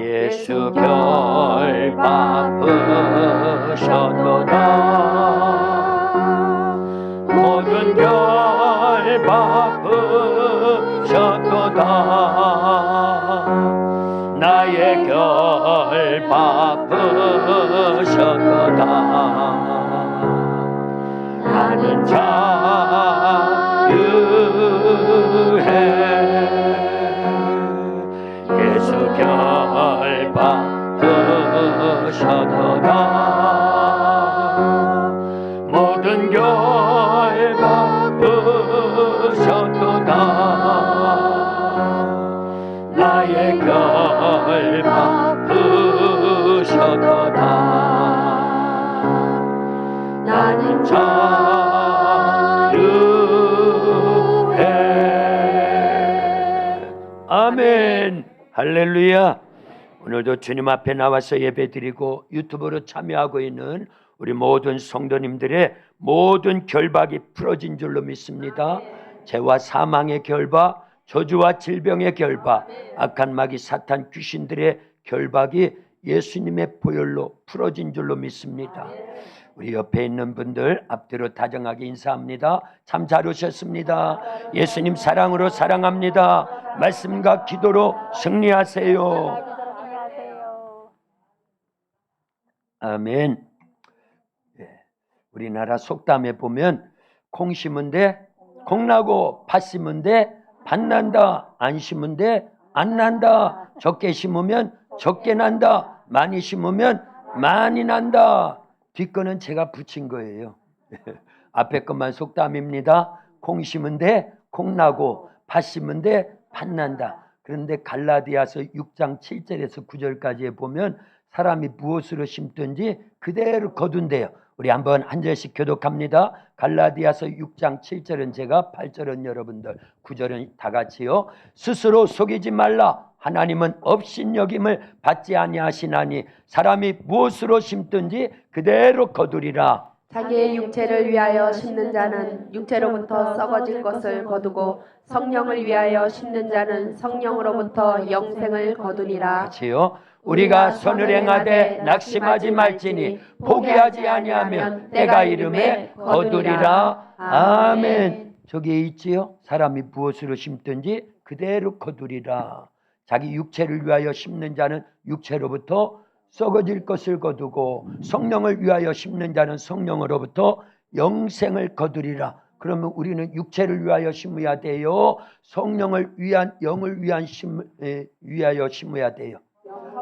예수 결 바쁘셨도다. 모든 결 바쁘셨도다. 나의 결 바쁘셨도다. 나는 자유해. 예수 결 바쁘셨도다. 모든 결 바쁘셨도다. 나의 결 바쁘셨도다. 나는 자유해. 아멘. 할렐루야. 오늘도 주님 앞에 나와서 예배드리고 유튜브로 참여하고 있는 우리 모든 성도님들의 모든 결박이 풀어진 줄로 믿습니다. 죄와 사망의 결박, 저주와 질병의 결박, 악한 마귀 사탄 귀신들의 결박이 예수님의 보혈로 풀어진 줄로 믿습니다. 우리 옆에 있는 분들 앞뒤로 다정하게 인사합니다. 참 잘 오셨습니다. 예수님 사랑으로 사랑합니다. 말씀과 기도로 승리하세요. 아멘. 우리나라 속담에 보면 콩 심은 데 콩 나고 팥 심은 데 팥 난다. 안 심은 데 안 난다. 적게 심으면 적게 난다. 많이 심으면 많이 난다. 뒷거는 제가 붙인 거예요. 앞에 것만 속담입니다. 콩 심은 데 콩 나고 팥 심은 데 팥 난다. 그런데 갈라디아서 6장 7절에서 9절까지에 보면 사람이 무엇으로 심든지 그대로 거둔대요. 우리 한번 한 절씩 교독합니다. 갈라디아서 6장 7절은 제가, 8절은 여러분들, 9절은 다 같이요. 스스로 속이지 말라. 하나님은 업신여김을 받지 아니하시나니 사람이 무엇으로 심든지 그대로 거두리라. 자기의 육체를 위하여 심는 자는 육체로부터 썩어질 것을 거두고 성령을 위하여 심는 자는 성령으로부터 영생을 거두리라. 같이요. 우리가 선을 행하되 낙심하지 말지니 포기하지 아니하면 때가 이름에 거두리라. 아멘. 저기에 있지요. 사람이 무엇으로 심든지 그대로 거두리라. 자기 육체를 위하여 심는 자는 육체로부터 썩어질 것을 거두고 성령을 위하여 심는 자는 성령으로부터 영생을 거두리라. 그러면 우리는 육체를 위하여 심어야 돼요? 성령을 위한, 영을 위한 위하여 심어야 돼요?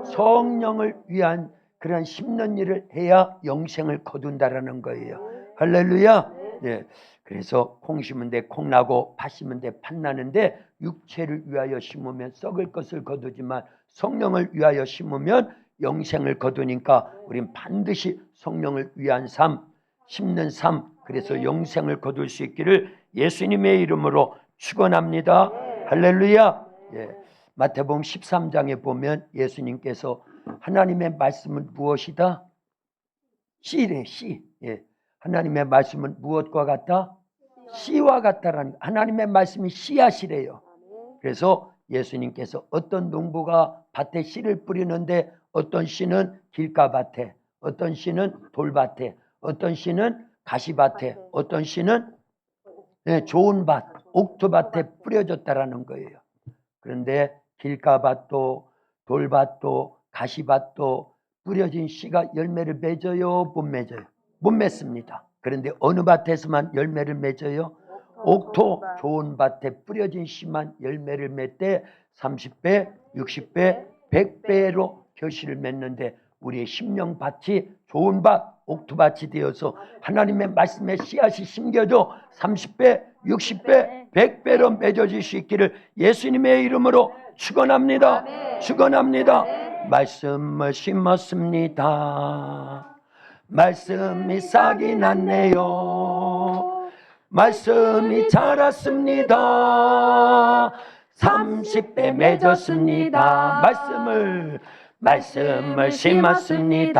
성령을 위한 그런 심는 일을 해야 영생을 거둔다라는 거예요. 할렐루야. 네. 그래서 콩 심은 데 콩 나고 팥 심은 데 팥 나는데 육체를 위하여 심으면 썩을 것을 거두지만 성령을 위하여 심으면 영생을 거두니까 우린 반드시 성령을 위한 삶, 심는 삶, 그래서 영생을 거둘 수 있기를 예수님의 이름으로 축원합니다. 할렐루야. 예. 마태복음 13장에 보면 예수님께서 하나님의 말씀은 무엇이다? 씨래, 씨. 예. 하나님의 말씀은 무엇과 같다? 씨와 같다라는, 하나님의 말씀이 씨앗이래요. 그래서 예수님께서 어떤 농부가 밭에 씨를 뿌리는데 어떤 씨는 길가밭에, 어떤 씨는 돌밭에, 어떤 씨는 가시밭에, 어떤 씨는 좋은 밭, 옥토밭에 뿌려졌다라는 거예요. 그런데 길가밭도 돌밭도 가시밭도 뿌려진 씨가 열매를 맺어요? 못 맺어요? 못 맺습니다. 그런데 어느 밭에서만 열매를 맺어요? 옥토 좋은 밭에 뿌려진 씨만 열매를 맺되 30배, 60배, 100배로 결실을 맺는데 우리의 심령밭이 좋은 밭, 옥토밭이 되어서 하나님의 말씀에 씨앗이 심겨져 30배, 60배, 100배로 맺어질 수 있기를 예수님의 이름으로 축원합니다. 축원합니다. 말씀을 심었습니다. 말씀이 싹이 났네요. 말씀이 자랐습니다. 30배 맺었습니다. 말씀을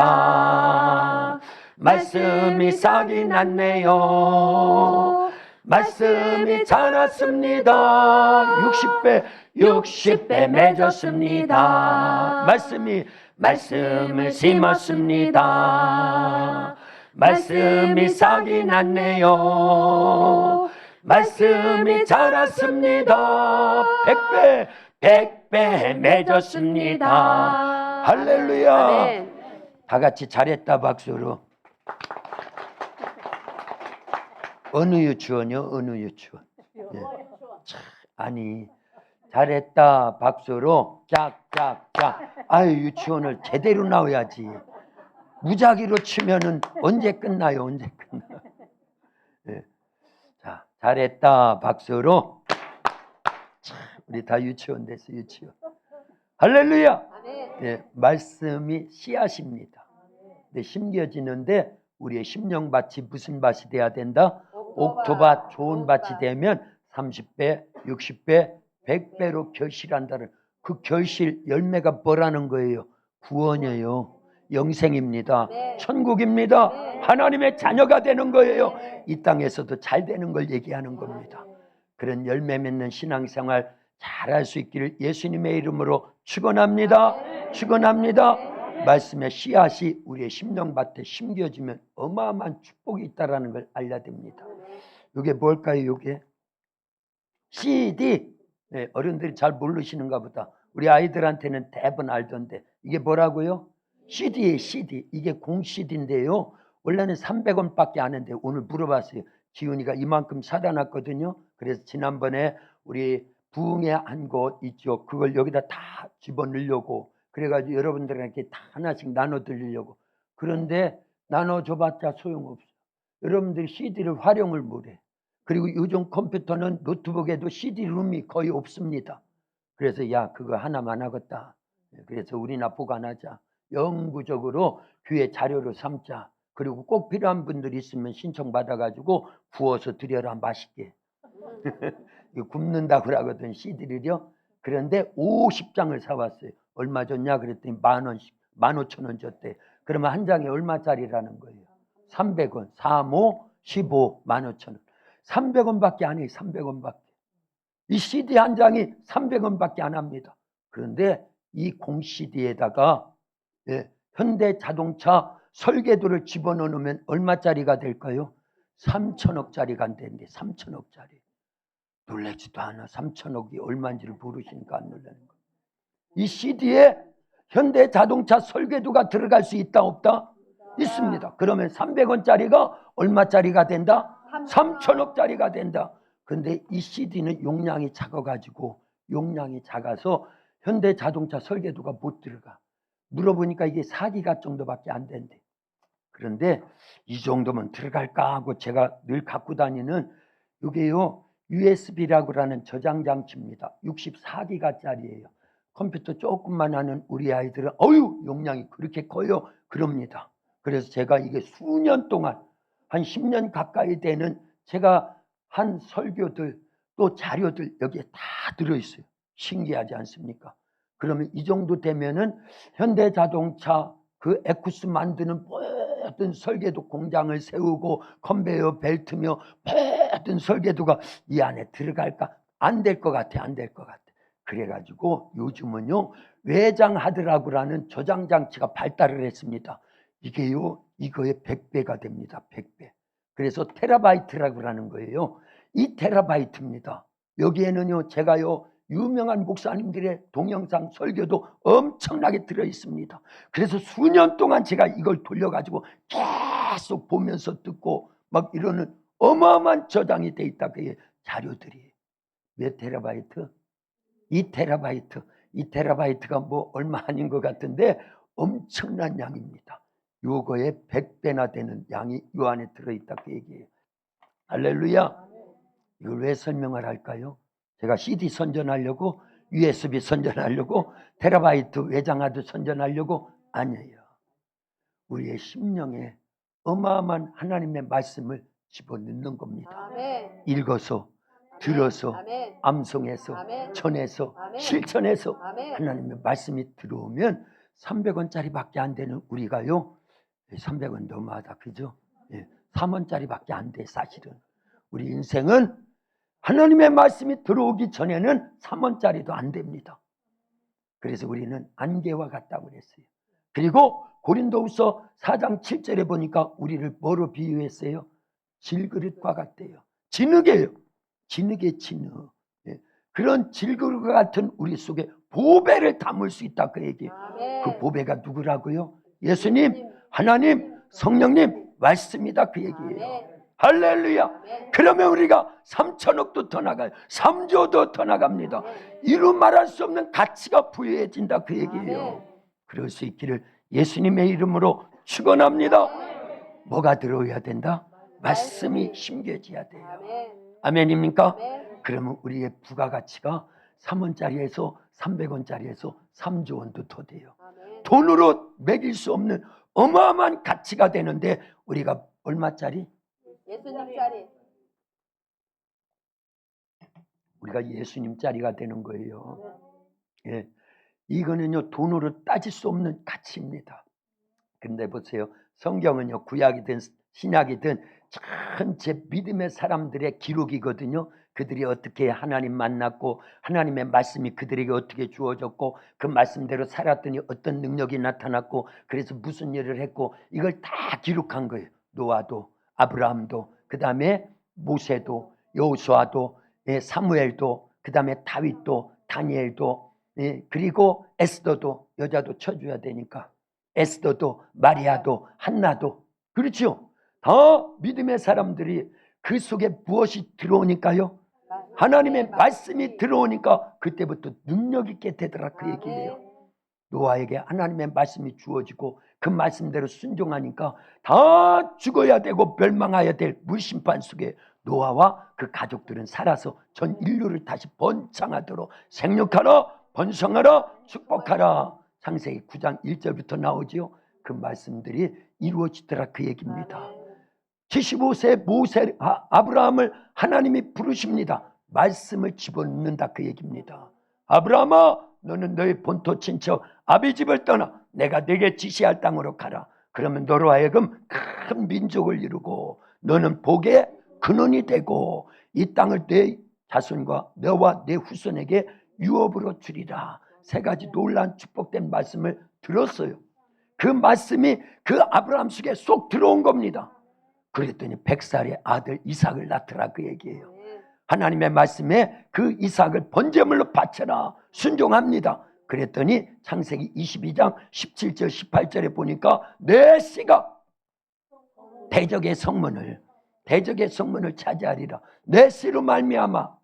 심었습니다. 말씀이 싹이 났네요. 말씀이 자랐습니다. 60배, 60배 맺었습니다. 말씀을 심었습니다. 말씀이 싹이 났네요. 말씀이 자랐습니다. 100배 맺었습니다. 할렐루야. 아멘. 다 같이 잘했다 박수로. 어느 유치원이요? 어느 유치원? 예. 아니 잘했다 박수로 짝짝짝. 아유 유치원을 제대로 나와야지. 무작위로 치면은 언제 끝나요? 언제 끝나? 예. 자 잘했다 박수로. 참, 우리 다 유치원 됐어 유치원. 할렐루야. 예, 말씀이 씨앗입니다. 근데 심겨지는데 우리의 심령밭이 무슨 밭이 돼야 된다? 옥토밭, 좋은 밭이 되면 30배, 60배, 100배로 결실한다는 그 결실 열매가 뭐라는 거예요? 구원이에요. 영생입니다. 천국입니다. 하나님의 자녀가 되는 거예요. 이 땅에서도 잘 되는 걸 얘기하는 겁니다. 그런 열매 맺는 신앙생활 잘할 수 있기를 예수님의 이름으로 축원합니다. 축원합니다. 말씀의 씨앗이 우리의 심령밭에 심겨지면 어마어마한 축복이 있다는 걸 알려야 됩니다. 이게 뭘까요? 이게 CD. 네, 어른들이 잘 모르시는가 보다. 우리 아이들한테는 대부분 알던데 이게 뭐라고요? CD예요. CD. 이게 공 CD인데요. 원래는 300원밖에 안 하는데 오늘 물어봤어요. 지훈이가 이만큼 사다 놨거든요. 그래서 지난번에 우리 부흥회 한 곳 있죠. 그걸 여기다 다 집어넣으려고 그래가지고 여러분들에게 다 하나씩 나눠드리려고. 그런데 나눠줘봤자 소용없어요. 여러분들이 CD를 활용을 못해. 그리고 요즘 컴퓨터는 노트북에도 CD룸이 거의 없습니다. 그래서 야 그거 하나만 하겠다. 그래서 우리나 보관하자. 영구적으로 교회 자료로 삼자. 그리고 꼭 필요한 분들이 있으면 신청받아가지고 구워서 드려라 맛있게. 이거 굽는다고 그러거든 CD를요. 그런데 50장을 사왔어요. 얼마 줬냐 그랬더니 10,000원씩 15,000원 줬대. 그러면 한 장에 얼마짜리라는 거예요? 300원. 3, 5, 15, 15,000원. 300원밖에 안 해요. 300원밖에. 이 CD 한 장이 300원밖에 안 합니다. 그런데 이 공 CD에다가 현대자동차 설계도를 집어넣으면 얼마짜리가 될까요? 3천억짜리가 된대. 3천억짜리. 놀라지도 않아. 3천억이 얼마인지를 모르시니까 안 놀라는 거예요. 이 CD에 현대자동차 설계도가 들어갈 수 있다 없다? 있습니다. 그러면 300원짜리가 얼마짜리가 된다? 3천억짜리가 된다. 그런데 이 CD는 용량이 작아가지고 용량이 작아서 현대자동차 설계도가 못 들어가. 물어보니까 이게 4기가 정도밖에 안 된대. 그런데 이 정도면 들어갈까 하고 제가 늘 갖고 다니는 이게요 USB라고 하는 저장 장치입니다. 64기가짜리예요. 컴퓨터 조금만 하는 우리 아이들은 어유 용량이 그렇게 커요 그럽니다. 그래서 제가 이게 수년 동안 한 10년 가까이 되는 제가 한 설교들 또 자료들 여기에 다 들어있어요. 신기하지 않습니까? 그러면 이 정도 되면은 현대자동차 그 에쿠스 만드는 모든 설계도 공장을 세우고 컨베이어 벨트며 모든 설계도가 이 안에 들어갈까? 안 될 것 같아. 안 될 것 같아. 그래가지고 요즘은요 외장하드라고라는 저장장치가 발달을 했습니다. 이게요 이거의 100배가 됩니다. 100배. 그래서 테라바이트라고 하는 거예요. 이 테라바이트입니다. 여기에는요 제가요 유명한 목사님들의 동영상 설교도 엄청나게 들어있습니다. 그래서 수년 동안 제가 이걸 돌려가지고 계속 보면서 듣고 막 이러는 어마어마한 저장이 돼 있다. 그게 자료들이. 몇 테라바이트? 2테라바이트. 2테라바이트가 뭐 얼마 아닌 것 같은데 엄청난 양입니다. 요거의 100배나 되는 양이 요 안에 들어있다 그 얘기예요. 할렐루야. 이걸 왜 설명을 할까요? 제가 CD 선전하려고 USB 선전하려고 테라바이트 외장하드 선전하려고 아니에요. 우리의 심령에 어마어마한 하나님의 말씀을 집어넣는 겁니다. 아멘. 읽어서 들어서 아멘. 암송해서 아멘. 전해서 아멘. 실천해서 아멘. 하나님의 말씀이 들어오면 300원짜리밖에 안 되는 우리가요 300원 너무하다 그죠? 3원짜리밖에 안 돼 사실은. 우리 인생은 하나님의 말씀이 들어오기 전에는 3원짜리도 안 됩니다. 그래서 우리는 안개와 같다고 그랬어요. 그리고 고린도후서 4장 7절에 보니까 우리를 뭐로 비유했어요? 질그릇과 같대요. 진흙이에요. 진흙의 진흙. 예. 그런 질그릇과 같은 우리 속에 보배를 담을 수 있다 그 얘기예요. 그 보배가 누구라고요? 예수님, 하나님, 성령님 말씀이다 그 얘기예요. 할렐루야. 그러면 우리가 3천억도 더 나가요. 3조도 더 나갑니다. 이루 말할 수 없는 가치가 부여해진다 그 얘기예요. 그럴 수 있기를 예수님의 이름으로 축원합니다. 뭐가 들어오야 된다? 말씀이 심겨져야 돼요. 아멘입니까? 그러면 우리의 부가가치가 3원짜리에서 300원짜리에서 3조 원도 더 돼요. 돈으로 매길 수 없는 어마어마한 가치가 되는데 우리가 얼마짜리? 예수님짜리. 우리가 예수님짜리가 되는 거예요. 예. 이거는요 돈으로 따질 수 없는 가치입니다. 근데 보세요. 성경은요 구약이든 신약이든 전체 믿음의 사람들의 기록이거든요. 그들이 어떻게 하나님 만났고 하나님의 말씀이 그들에게 어떻게 주어졌고 그 말씀대로 살았더니 어떤 능력이 나타났고 그래서 무슨 일을 했고 이걸 다 기록한 거예요. 노아도 아브라함도 그 다음에 모세도 여호수아도 사무엘도 그 다음에 다윗도 다니엘도 그리고 에스더도 여자도 쳐줘야 되니까 에스더도 마리아도 한나도 그렇죠. 다 믿음의 사람들이 그 속에 무엇이 들어오니까요. 하나님의 말씀이 들어오니까 그때부터 능력 있게 되더라 그 얘기예요. 노아에게 하나님의 말씀이 주어지고 그 말씀대로 순종하니까 다 죽어야 되고 멸망해야 될 물심판 속에 노아와 그 가족들은 살아서 전 인류를 다시 번창하도록 생육하라 번성하라 축복하라 창세기 9장 1절부터 나오지요. 그 말씀들이 이루어지더라 그 얘기입니다. 75세 모세 아브라함을 하나님이 부르십니다. 말씀을 집어넣는다 그 얘기입니다. 아브라함아 너는 너의 본토 친척 아비집을 떠나 내가 네게 지시할 땅으로 가라. 그러면 너로 하여금 큰 민족을 이루고 너는 복의 근원이 되고 이 땅을 내 자손과 너와 내 후손에게 유업으로 주리라. 세 가지 놀라운 축복된 말씀을 들었어요. 그 말씀이 그 아브라함 속에 쏙 들어온 겁니다. 그랬더니 100살의 아들 이삭을 낳더라 그 얘기예요. 하나님의 말씀에 그 이삭을 번제물로 바쳐라. 순종합니다. 그랬더니 창세기 22장 17절 18절에 보니까 내 씨가 대적의 성문을 차지하리라. 내 씨로 말미암아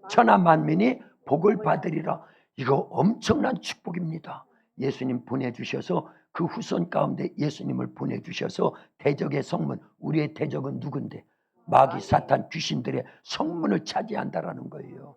천하 만민이 복을 받으리라. 이거 엄청난 축복입니다. 예수님 보내주셔서 그 후손 가운데 예수님을 보내주셔서 대적의 성문, 우리의 대적은 누군데? 마귀 사탄 귀신들의 성문을 차지한다라는 거예요.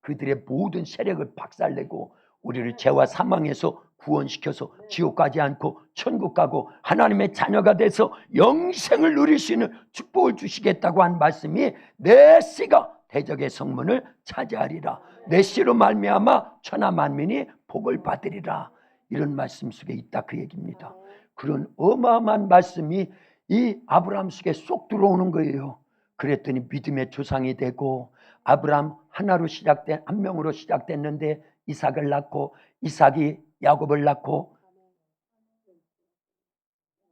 그들의 모든 세력을 박살내고 우리를 죄와 사망에서 구원시켜서 지옥 가지 않고 천국 가고 하나님의 자녀가 돼서 영생을 누릴 수 있는 축복을 주시겠다고 한 말씀이 내 씨가 대적의 성문을 차지하리라. 내 씨로 말미암아 천하 만민이 복을 받으리라. 이런 말씀 속에 있다 그 얘기입니다. 그런 어마어마한 말씀이 이 아브라함 속에 쏙 들어오는 거예요. 그랬더니 믿음의 조상이 되고 아브라함 하나로 시작된 한 명으로 시작됐는데 이삭을 낳고 이삭이 야곱을 낳고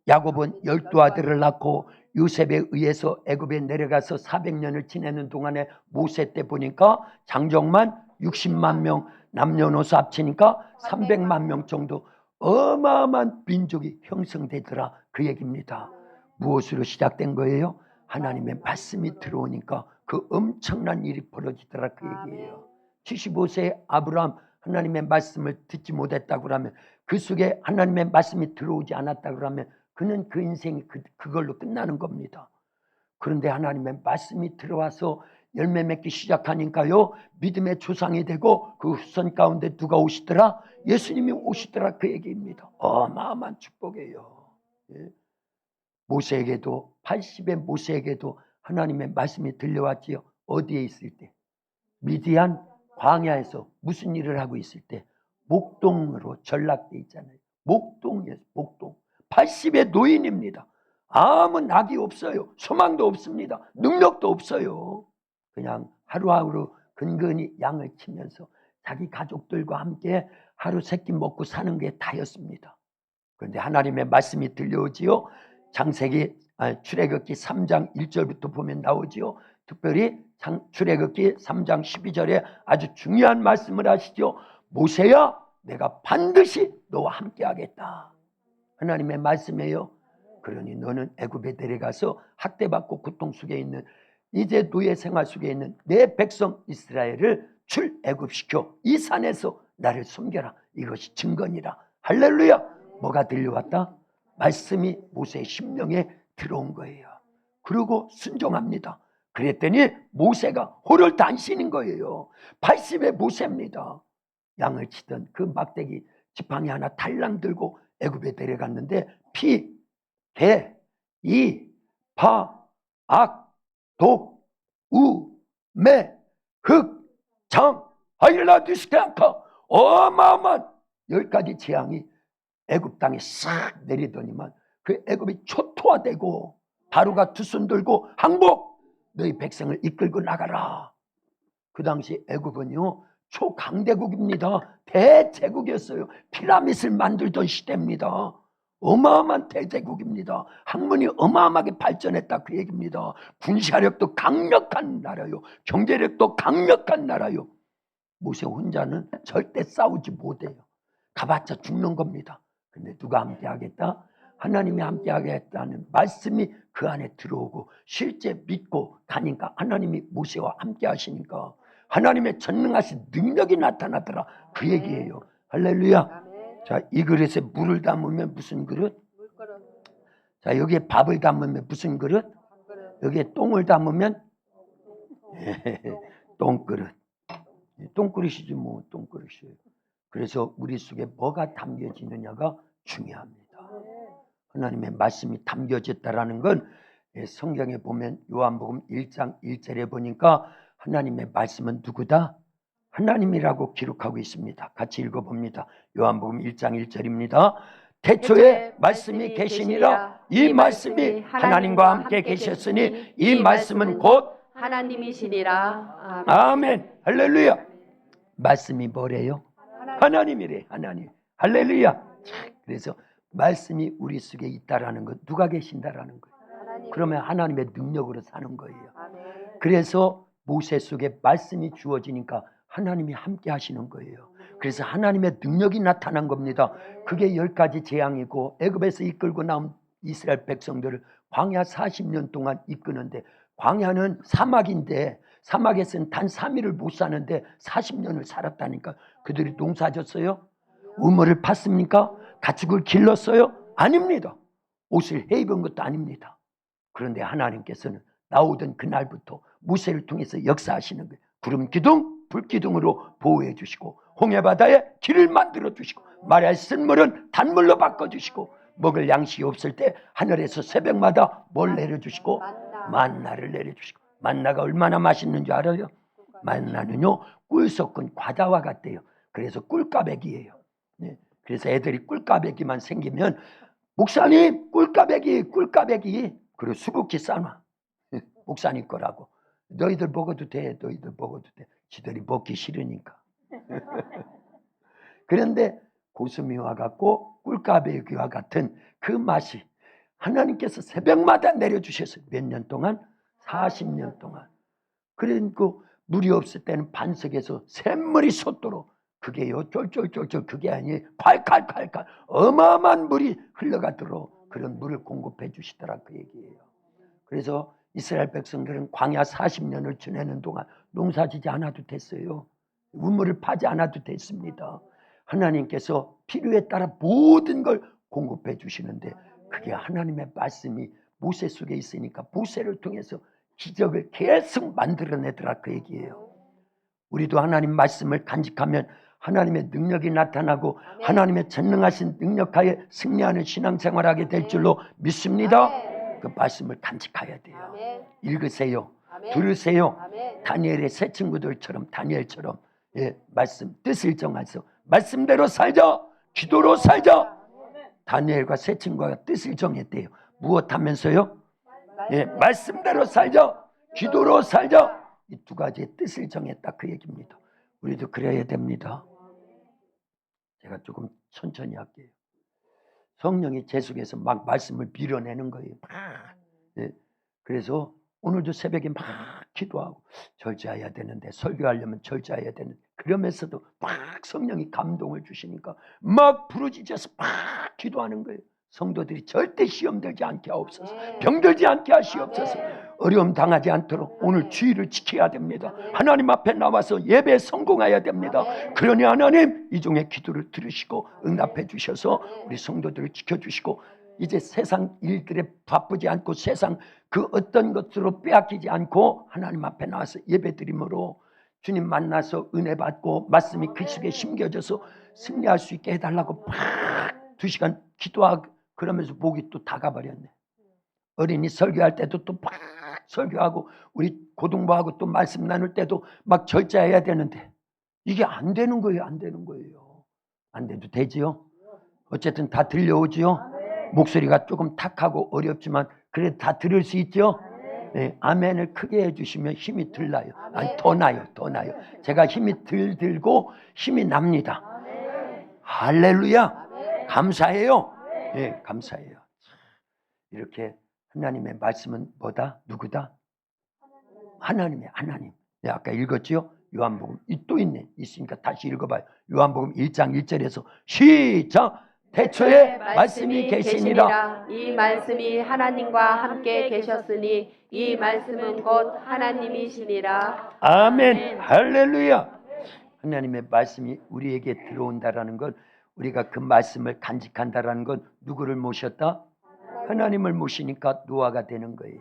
야곱은 12아들을 낳고 요셉에 의해서 애굽에 내려가서 400년을 지내는 동안에 모세 때 보니까 장정만 60만 명 남녀노소 합치니까 300만 명 정도 어마어마한 민족이 형성되더라 그 얘기입니다. 무엇으로 시작된 거예요? 하나님의 말씀이 들어오니까 그 엄청난 일이 벌어지더라 그 얘기예요. 75세 아브라함 하나님의 말씀을 듣지 못했다고 하면 그 속에 하나님의 말씀이 들어오지 않았다고 하면 그는 그 인생이 그걸로 끝나는 겁니다. 그런데 하나님의 말씀이 들어와서 열매 맺기 시작하니까요 믿음의 조상이 되고 그 후손 가운데 누가 오시더라? 예수님이 오시더라 그 얘기입니다. 어마어마한 축복이에요. 예. 모세에게도 80의 모세에게도 하나님의 말씀이 들려왔지요. 어디에 있을 때? 미디안 광야에서 무슨 일을 하고 있을 때? 목동으로 전락돼 있잖아요. 목동이에요. 목동. 80의 노인입니다. 아무 낙이 없어요. 소망도 없습니다. 능력도 없어요. 그냥 하루하루 근근히 양을 치면서 자기 가족들과 함께 하루 세 끼 먹고 사는 게 다였습니다. 그런데 하나님의 말씀이 들려오지요. 출애굽기 3장 1절부터 보면 나오지요. 특별히 출애굽기 3장 12절에 아주 중요한 말씀을 하시죠. 모세야, 내가 반드시 너와 함께 하겠다. 하나님의 말씀이에요. 그러니 너는 애굽에 데려가서 학대받고 고통 속에 있는, 이제 노예 생활 속에 있는 내 백성 이스라엘을 출애굽시켜 이 산에서 나를 섬겨라. 이것이 증거니라. 할렐루야. 뭐가 들려왔다? 말씀이 모세의 심령에 들어온 거예요. 그리고 순종합니다. 그랬더니 모세가 호를 단신인 거예요. 80의 모세입니다. 양을 치던 그 막대기 지팡이 하나 달랑 들고 애굽에 데려갔는데 피, 개, 이, 파, 악, 독, 우, 매, 흑, 장, 하일라, 디스크랑카 어마어마한 10가지 재앙이 애굽 땅에 싹 내리더니만 그 애굽이 초토화되고 바로가 두 손 들고 항복, 너희 백성을 이끌고 나가라. 그 당시 애굽은요 초강대국입니다. 대제국이었어요. 피라밋을 만들던 시대입니다. 어마어마한 대제국입니다. 학문이 어마어마하게 발전했다 그 얘기입니다. 군사력도 강력한 나라요, 경제력도 강력한 나라요. 모세 혼자는 절대 싸우지 못해요. 가봤자 죽는 겁니다. 근데 누가 함께 하겠다? 하나님이 함께 하겠다는 말씀이 그 안에 들어오고 실제 믿고 가니까 하나님이 모세와 함께 하시니까 하나님의 전능하신 능력이 나타나더라 그 얘기예요. 할렐루야. 자, 이 그릇에 물을 담으면 무슨 그릇? 자, 여기에 밥을 담으면 무슨 그릇? 여기에 똥을 담으면 똥그릇. 똥그릇이지 뭐 똥그릇이에요. 그래서 우리 속에 뭐가 담겨지느냐가 중요합니다. 하나님의 말씀이 담겨졌다라는 건 성경에 보면 요한복음 1장 1절에 보니까 하나님의 말씀은 누구다? 하나님이라고 기록하고 있습니다. 같이 읽어봅니다. 요한복음 1장 1절입니다. 태초에 말씀이 계시니라. 이 말씀이 하나님과 함께 계셨으니 이 말씀은 곧 하나님이시니라. 아멘. 할렐루야. 말씀이 뭐래요? 하나님이래. 하나님. 할렐루야. 그래서 말씀이 우리 속에 있다라는 것, 누가 계신다라는 거예요. 그러면 하나님의 능력으로 사는 거예요. 그래서 모세 속에 말씀이 주어지니까 하나님이 함께 하시는 거예요. 그래서 하나님의 능력이 나타난 겁니다. 그게 10가지 재앙이고 애굽에서 이끌고 나온 이스라엘 백성들을 광야 40년 동안 이끄는데, 광야는 사막인데 사막에서는 단 3일을 못 사는데 40년을 살았다니까. 그들이 농사졌어요? 우물을 팠습니까? 가축을 길렀어요? 아닙니다. 옷을 해입은 것도 아닙니다. 그런데 하나님께서는 나오던 그날부터 모세를 통해서 역사하시는 거예요. 구름 기둥, 불 기둥으로 보호해 주시고 홍해바다에 길을 만들어 주시고 마리아의 쓴물은 단물로 바꿔 주시고 먹을 양식이 없을 때 하늘에서 새벽마다 뭘 내려주시고? 만나를 내려주시고. 만나가 얼마나 맛있는 줄 알아요? 만나는요 꿀 섞은 과자와 같대요. 그래서 꿀까베기예요. 네. 그래서 애들이 꿀까베기만 생기면 목사님 꿀까베기 그리고 수북히 싸놔. 목사님 거라고. 너희들 먹어도 돼. 너희들 먹어도 돼. 지들이 먹기 싫으니까. 그런데 고수미와 같고 꿀까베기와 같은 그 맛이 하나님께서 새벽마다 내려주셨어요. 몇 년 동안? 40년 동안. 그리고 물이 없을 때는 반석에서 샘물이 솟도록, 그게요 쫄쫄쫄쫄 그게 아니에요. 칼칼칼칼 어마어마한 물이 흘러가도록 그런 물을 공급해 주시더라 그 얘기예요. 그래서 이스라엘 백성들은 광야 40년을 지내는 동안 농사지지 않아도 됐어요. 우물을 파지 않아도 됐습니다. 하나님께서 필요에 따라 모든 걸 공급해 주시는데 그게 하나님의 말씀이 모세 속에 있으니까 모세를 통해서 기적을 계속 만들어내더라 그 얘기예요. 우리도 하나님 말씀을 간직하면 하나님의 능력이 나타나고 하나님의 전능하신 능력하에 승리하는 신앙생활하게 될 줄로 믿습니다. 그 말씀을 간직해야 돼요. 읽으세요. 들으세요. 다니엘의 새 친구들처럼 다니엘처럼 말씀 뜻을 정해서 말씀대로 살자. 기도로 살자. 다니엘과 새 친구가 뜻을 정했대요. 무엇하면서요? 말씀대로 살자. 기도로 살자. 이 두 가지의 뜻을 정했다 그 얘기입니다. 우리도 그래야 됩니다. 제가 조금 천천히 할게요. 성령이 제 속에서 막 말씀을 밀어내는 거예요. 네. 그래서 오늘도 새벽에 막 기도하고 절제해야 되는데, 설교하려면 절제해야 되는데, 그러면서도 막 성령이 감동을 주시니까 막 부르짖어서 막 기도하는 거예요. 성도들이 절대 시험 들지 않게 하옵소서, 병들지 않게 하시옵소서, 어려움 당하지 않도록 오늘 주의를 지켜야 됩니다. 하나님 앞에 나와서 예배에 성공해야 됩니다. 그러니 하나님 이 중에 기도를 들으시고 응답해 주셔서 우리 성도들을 지켜주시고, 이제 세상 일들에 바쁘지 않고 세상 그 어떤 것으로 빼앗기지 않고 하나님 앞에 나와서 예배드림으로 주님 만나서 은혜 받고 말씀이 그 속에 심겨져서 승리할 수 있게 해달라고 막 2시간 기도하고 그러면서 목이 또 다 가버렸네. 어린이 설교할 때도 또 막 설교하고 우리 고등부하고 또 말씀 나눌 때도 막 절제해야 되는데 이게 안 되는 거예요. 안 되는 거예요. 안 돼도 되지요. 어쨌든 다 들려오지요. 목소리가 조금 탁하고 어렵지만 그래도 다 들을 수 있죠. 네, 아멘을 크게 해주시면 힘이 들 나요. 아니 더 나요. 더 나요. 제가 힘이 들고 힘이 납니다. 할렐루야. 감사해요. 네, 감사해요. 이렇게 하나님의 말씀은 뭐다? 누구다? 하나님의 하나님. 네, 아까 읽었지요? 요한복음 또 있네. 있으니까 다시 읽어봐요. 요한복음 1장 1절에서 시작. 태초에 말씀이 계시니라. 이 말씀이 하나님과 함께 계셨으니 이 말씀은 곧 하나님이시니라. 아멘. 할렐루야. 하나님의 말씀이 우리에게 들어온다라는 건, 우리가 그 말씀을 간직한다라는 건 누구를 모셨다? 하나님을 모시니까 노아가 되는 거예요.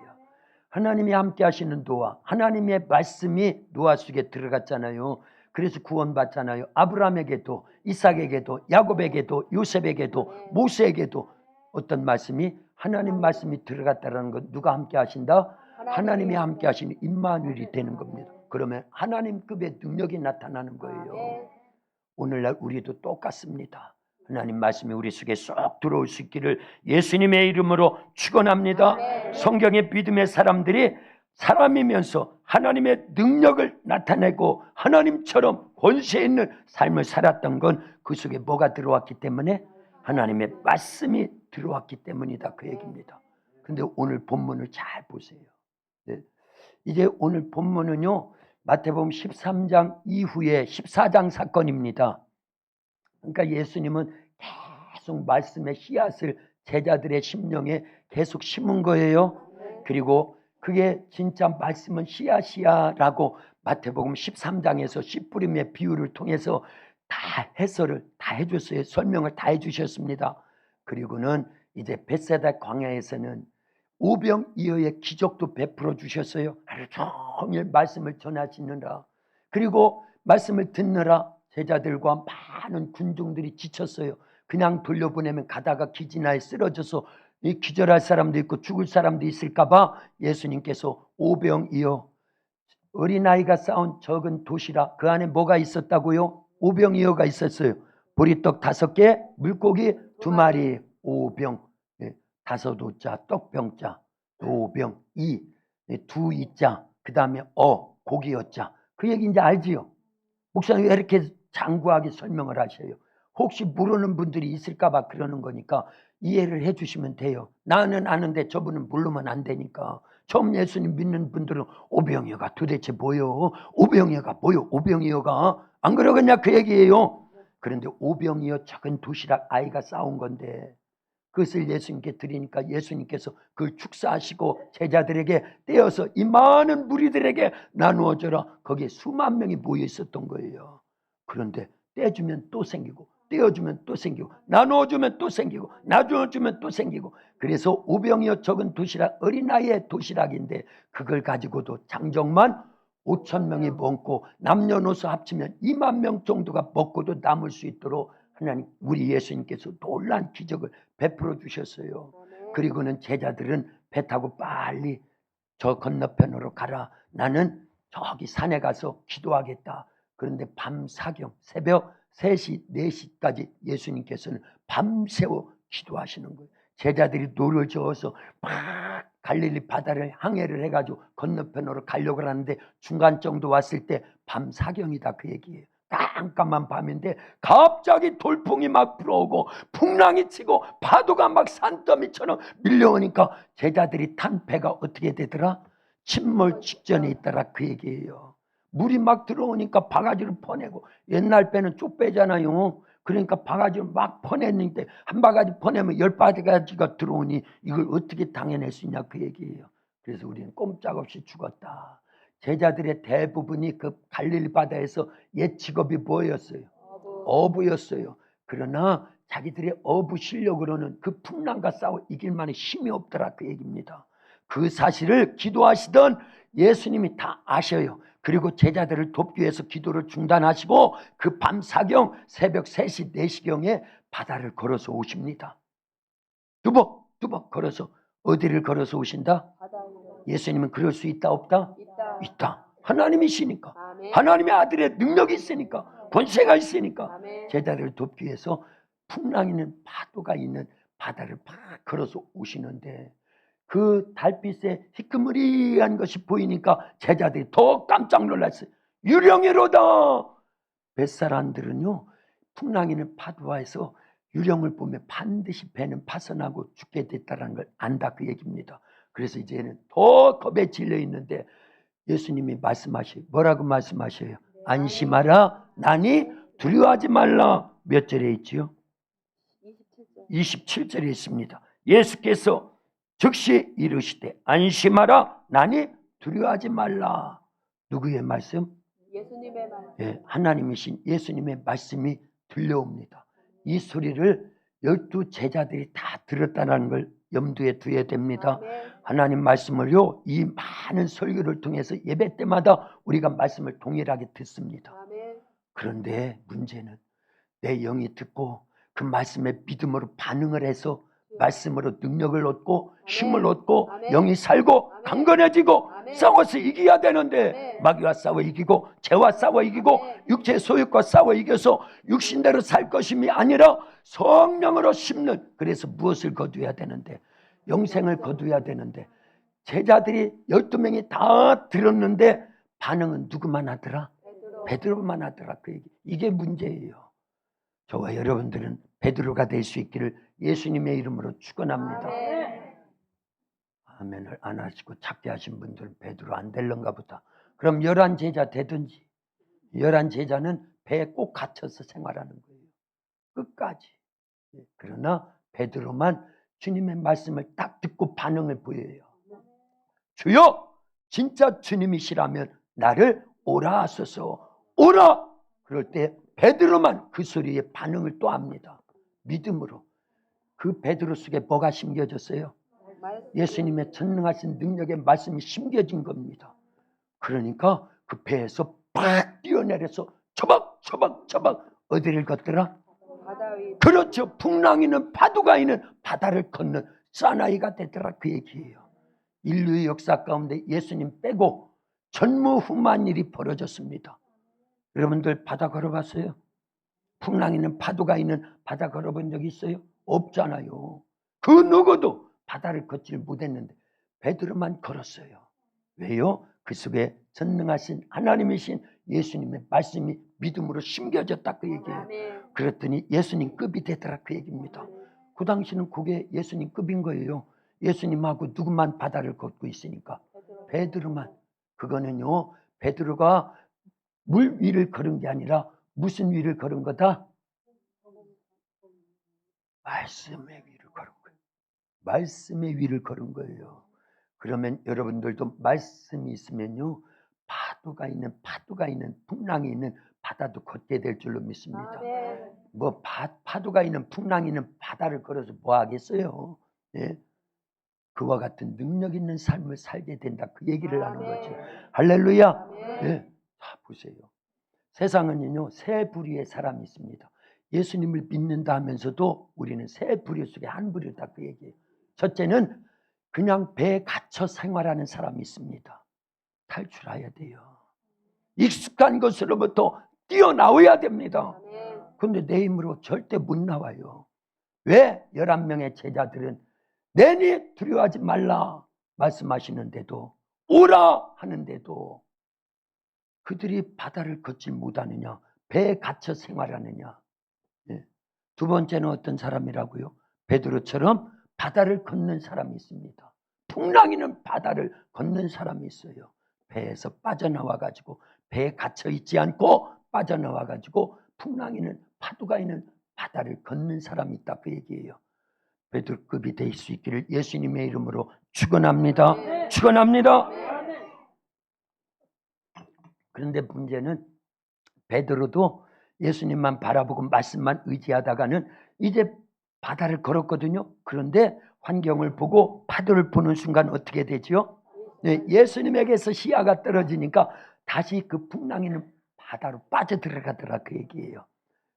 하나님이 함께 하시는 노아, 하나님의 말씀이 노아 속에 들어갔잖아요. 그래서 구원받잖아요. 아브라함에게도, 이삭에게도, 야곱에게도, 요셉에게도, 모세에게도 어떤 말씀이, 하나님 말씀이 들어갔다는 건 누가 함께 하신다? 하나님이 함께 하시는 임마누엘이 되는 겁니다. 그러면 하나님급의 능력이 나타나는 거예요. 오늘날 우리도 똑같습니다. 하나님 말씀이 우리 속에 쏙 들어올 수 있기를 예수님의 이름으로 축원합니다. 성경의 믿음의 사람들이 사람이면서 하나님의 능력을 나타내고 하나님처럼 권세 있는 삶을 살았던 건 그 속에 뭐가 들어왔기 때문에? 하나님의 말씀이 들어왔기 때문이다 그 얘기입니다. 근데 오늘 본문을 잘 보세요. 네. 이제 오늘 본문은요, 마태복음 13장 이후에 14장 사건입니다. 그러니까 예수님은 계속 말씀의 씨앗을 제자들의 심령에 계속 심은 거예요. 그리고 그게 진짜 말씀은 씨앗이야라고 마태복음 13장에서 씨 뿌림의 비유를 통해서 다 해설을 다 해줬어요. 설명을 다 해주셨습니다. 그리고는 이제 벳세다 광야에서는 오병이어의 기적도 베풀어 주셨어요. 하루 종일 말씀을 전하시느라, 그리고 말씀을 듣느라 제자들과 많은 군중들이 지쳤어요. 그냥 돌려보내면 가다가 기진하에 쓰러져서 기절할 사람도 있고 죽을 사람도 있을까 봐 예수님께서 오병이어, 어린아이가 쌓은 적은 도시라 그 안에 뭐가 있었다고요? 오병이어가 있었어요. 보리떡 5개, 물고기 2마리, 오병, 5오자, 떡병자, 오병, 이, 2이자, 그 다음에 고기어자. 그 얘기 이제 알지요? 목사님 왜 이렇게 장구하게 설명을 하셔요? 혹시 모르는 분들이 있을까 봐 그러는 거니까 이해를 해주시면 돼요. 나는 아는데 저분은 모르면 안 되니까. 처음 예수님 믿는 분들은 오병이어가 도대체 뭐요? 오병이어가 뭐요? 오병이어가 안 그러겠냐 그 얘기예요. 그런데 오병이어 작은 도시락 아이가 싸운 건데 그것을 예수님께 드리니까 예수님께서 그걸 축사하시고 제자들에게 떼어서 이 많은 무리들에게 나누어줘라. 거기에 수만 명이 모여 있었던 거예요. 그런데 떼주면 또 생기고, 떼어주면 또 생기고, 나누어주면 또 생기고, 나누어주면 또 생기고. 그래서 오병이어 적은 도시락, 어린아이의 도시락인데 그걸 가지고도 장정만 5,000명이 먹고 남녀노소 합치면 2만 명 정도가 먹고도 남을 수 있도록 하나님, 우리 예수님께서 놀라운 기적을 베풀어 주셨어요. 그리고는 제자들은 배 타고 빨리 저 건너편으로 가라. 나는 저기 산에 가서 기도하겠다. 그런데 밤 사경, 새벽 3시, 4시까지 예수님께서는 밤새워 기도하시는 거예요. 제자들이 노를 저어서 막 갈릴리 바다를 항해를 해가지고 건너편으로 가려고 하는데 중간 정도 왔을 때 밤 사경이다 그 얘기예요. 깜깜한 밤인데 갑자기 돌풍이 막 불어오고 풍랑이 치고 파도가 막 산더미처럼 밀려오니까 제자들이 탄 배가 어떻게 되더라? 침몰 직전에 있더라 그 얘기예요. 물이 막 들어오니까 바가지를 퍼내고, 옛날 배는 쪽배잖아요. 그러니까 바가지를 막 퍼냈는데 한 바가지 퍼내면 10바가지가 들어오니 이걸 어떻게 당해낼 수 있냐 그 얘기예요. 그래서 우리는 꼼짝없이 죽었다. 제자들의 대부분이 그 갈릴리 바다에서 옛 직업이 뭐였어요? 어부였어요. 그러나 자기들의 어부 실력으로는 그 풍랑과 싸워 이길 만한 힘이 없더라 그 얘기입니다. 그 사실을 기도하시던 예수님이 다 아셔요. 그리고 제자들을 돕기 위해서 기도를 중단하시고 그 밤 사경 새벽 3시 4시경에 바다를 걸어서 오십니다. 두벅 걸어서. 어디를 걸어서 오신다? 예수님은 그럴 수 있다 없다? 있다. 하나님이시니까. 아멘. 하나님의 아들의 능력이 있으니까, 권세가 있으니까 아멘. 제자들을 돕기 위해서 풍랑 있는 파도가 있는 바다를 막 걸어서 오시는데 그 달빛에 희끄무리한 것이 보이니까 제자들이 더 깜짝 놀랐어요. 유령이로다. 뱃사람들은요, 풍랑 있는 파도에서 유령을 보면 반드시 배는 파손하고 죽게 됐다는 걸 안다 그 얘기입니다. 그래서 이제는 더 겁에 질려 있는데 예수님이 말씀하셔요. 뭐라고 말씀하셔요? 안심하라. 나니 두려워하지 말라. 몇 절에 있지요? 27절에 있습니다. 예수께서 즉시 이르시되 안심하라. 나니 두려워하지 말라. 누구의 말씀? 예수님의 말. 예, 하나님이신 예수님의 말씀이 들려옵니다. 이 소리를 12 제자들이 다 들었다는 걸 염두에 두어야 됩니다. 아멘. 하나님 말씀을요, 이 많은 설교를 통해서 예배 때마다 우리가 말씀을 동일하게 듣습니다. 아멘. 그런데 문제는 내 영이 듣고 그 말씀에 믿음으로 반응을 해서 말씀으로 능력을 얻고 힘을 얻고 아멘. 영이 살고 아멘. 강건해지고 아멘. 싸워서 이겨야 되는데 아멘. 마귀와 싸워 이기고 죄와 싸워 이기고 아멘. 육체의 소욕과 싸워 이겨서 육신대로 살 것임이 아니라 성령으로 심는, 그래서 무엇을 거두어야 되는데? 영생을 거두어야 되는데 제자들이 12명이 다 들었는데 반응은 누구만 하더라? 베드로만 하더라 그 얘기. 이게 문제예요. 저와 여러분들은 베드로가 될 수 있기를 예수님의 이름으로 축원합니다. 아멘. 아멘을 안 하시고 작게 하신 분들은 베드로 안 될런가 보다. 그럼 11 제자 되든지. 11 제자는 배에 꼭 갇혀서 생활하는 거예요. 끝까지. 그러나 베드로만 주님의 말씀을 딱 듣고 반응을 보여요. 주여, 진짜 주님이시라면 나를 오라 하소서. 오라. 그럴 때 베드로만 그 소리에 반응을 또 합니다. 믿음으로. 그 베드로 속에 뭐가 심겨졌어요? 예수님의 전능하신 능력의 말씀이 심겨진 겁니다. 그러니까 그 배에서 팍 뛰어내려서 처박 어디를 걷더라? 바다 위. 그렇죠. 풍랑이 있는 파도가 있는 바다를 걷는 사나이가 되더라 그 얘기예요. 인류의 역사 가운데 예수님 빼고 전무후무한 일이 벌어졌습니다. 여러분들 바다 걸어봤어요? 풍랑 있는 파도가 있는 바다 걸어본 적 있어요? 없잖아요. 그 누구도 바다를 걷지를 못했는데 베드로만 걸었어요. 왜요? 그 속에 전능하신 하나님이신 예수님의 말씀이 믿음으로 심겨졌다 그 얘기예요. 아멘. 그랬더니 예수님 급이 되더라 그 얘기입니다. 그 당시는 그게 예수님 급인 거예요. 예수님하고 누구만 바다를 걷고 있으니까? 베드로만. 그거는요, 베드로가 물 위를 걸은 게 아니라 무슨 위를 걸은 거다? 말씀의 위를 걸은 거예요. 말씀의 위를 걸은 거예요. 그러면 여러분들도 말씀이 있으면요, 파도가 있는 풍랑이 있는 바다도 걷게 될 줄로 믿습니다. 아멘. 뭐 파도가 있는 풍랑이 있는 바다를 걸어서 뭐 하겠어요? 예? 그와 같은 능력 있는 삶을 살게 된다 그 얘기를 하는 거죠. 할렐루야. 아멘. 예. 자, 보세요. 세상은요, 세 부류의 사람이 있습니다. 예수님을 믿는다 하면서도 우리는 세 부류 속에 한 부류다 그 얘기예요. 첫째는 그냥 배에 갇혀 생활하는 사람이 있습니다. 탈출해야 돼요. 익숙한 것으로부터 뛰어나와야 됩니다. 아멘. 근데 내 힘으로 절대 못 나와요. 왜? 11명의 제자들은 내니 두려워하지 말라. 말씀하시는데도, 오라 하는데도 그들이 바다를 걷지 못하느냐, 배에 갇혀 생활하느냐. 예. 두 번째는 어떤 사람이라고요? 베드로처럼 바다를 걷는 사람이 있습니다. 풍랑이는 바다를 걷는 사람이 있어요. 배에서 빠져나와가지고, 배에 갇혀 있지 않고 빠져나와가지고 풍랑이는 파도가 있는 바다를 걷는 사람이 있다, 그 얘기예요. 베드로급이 될 수 있기를 예수님의 이름으로 축원합니다. 축원합니다. 그런데 문제는 베드로도 예수님만 바라보고 말씀만 의지하다가는 이제 바다를 걸었거든요. 그런데 환경을 보고 파도를 보는 순간 어떻게 되죠? 네, 예수님에게서 시야가 떨어지니까 다시 그 풍랑이는 바다로 빠져들어가더라, 그 얘기예요.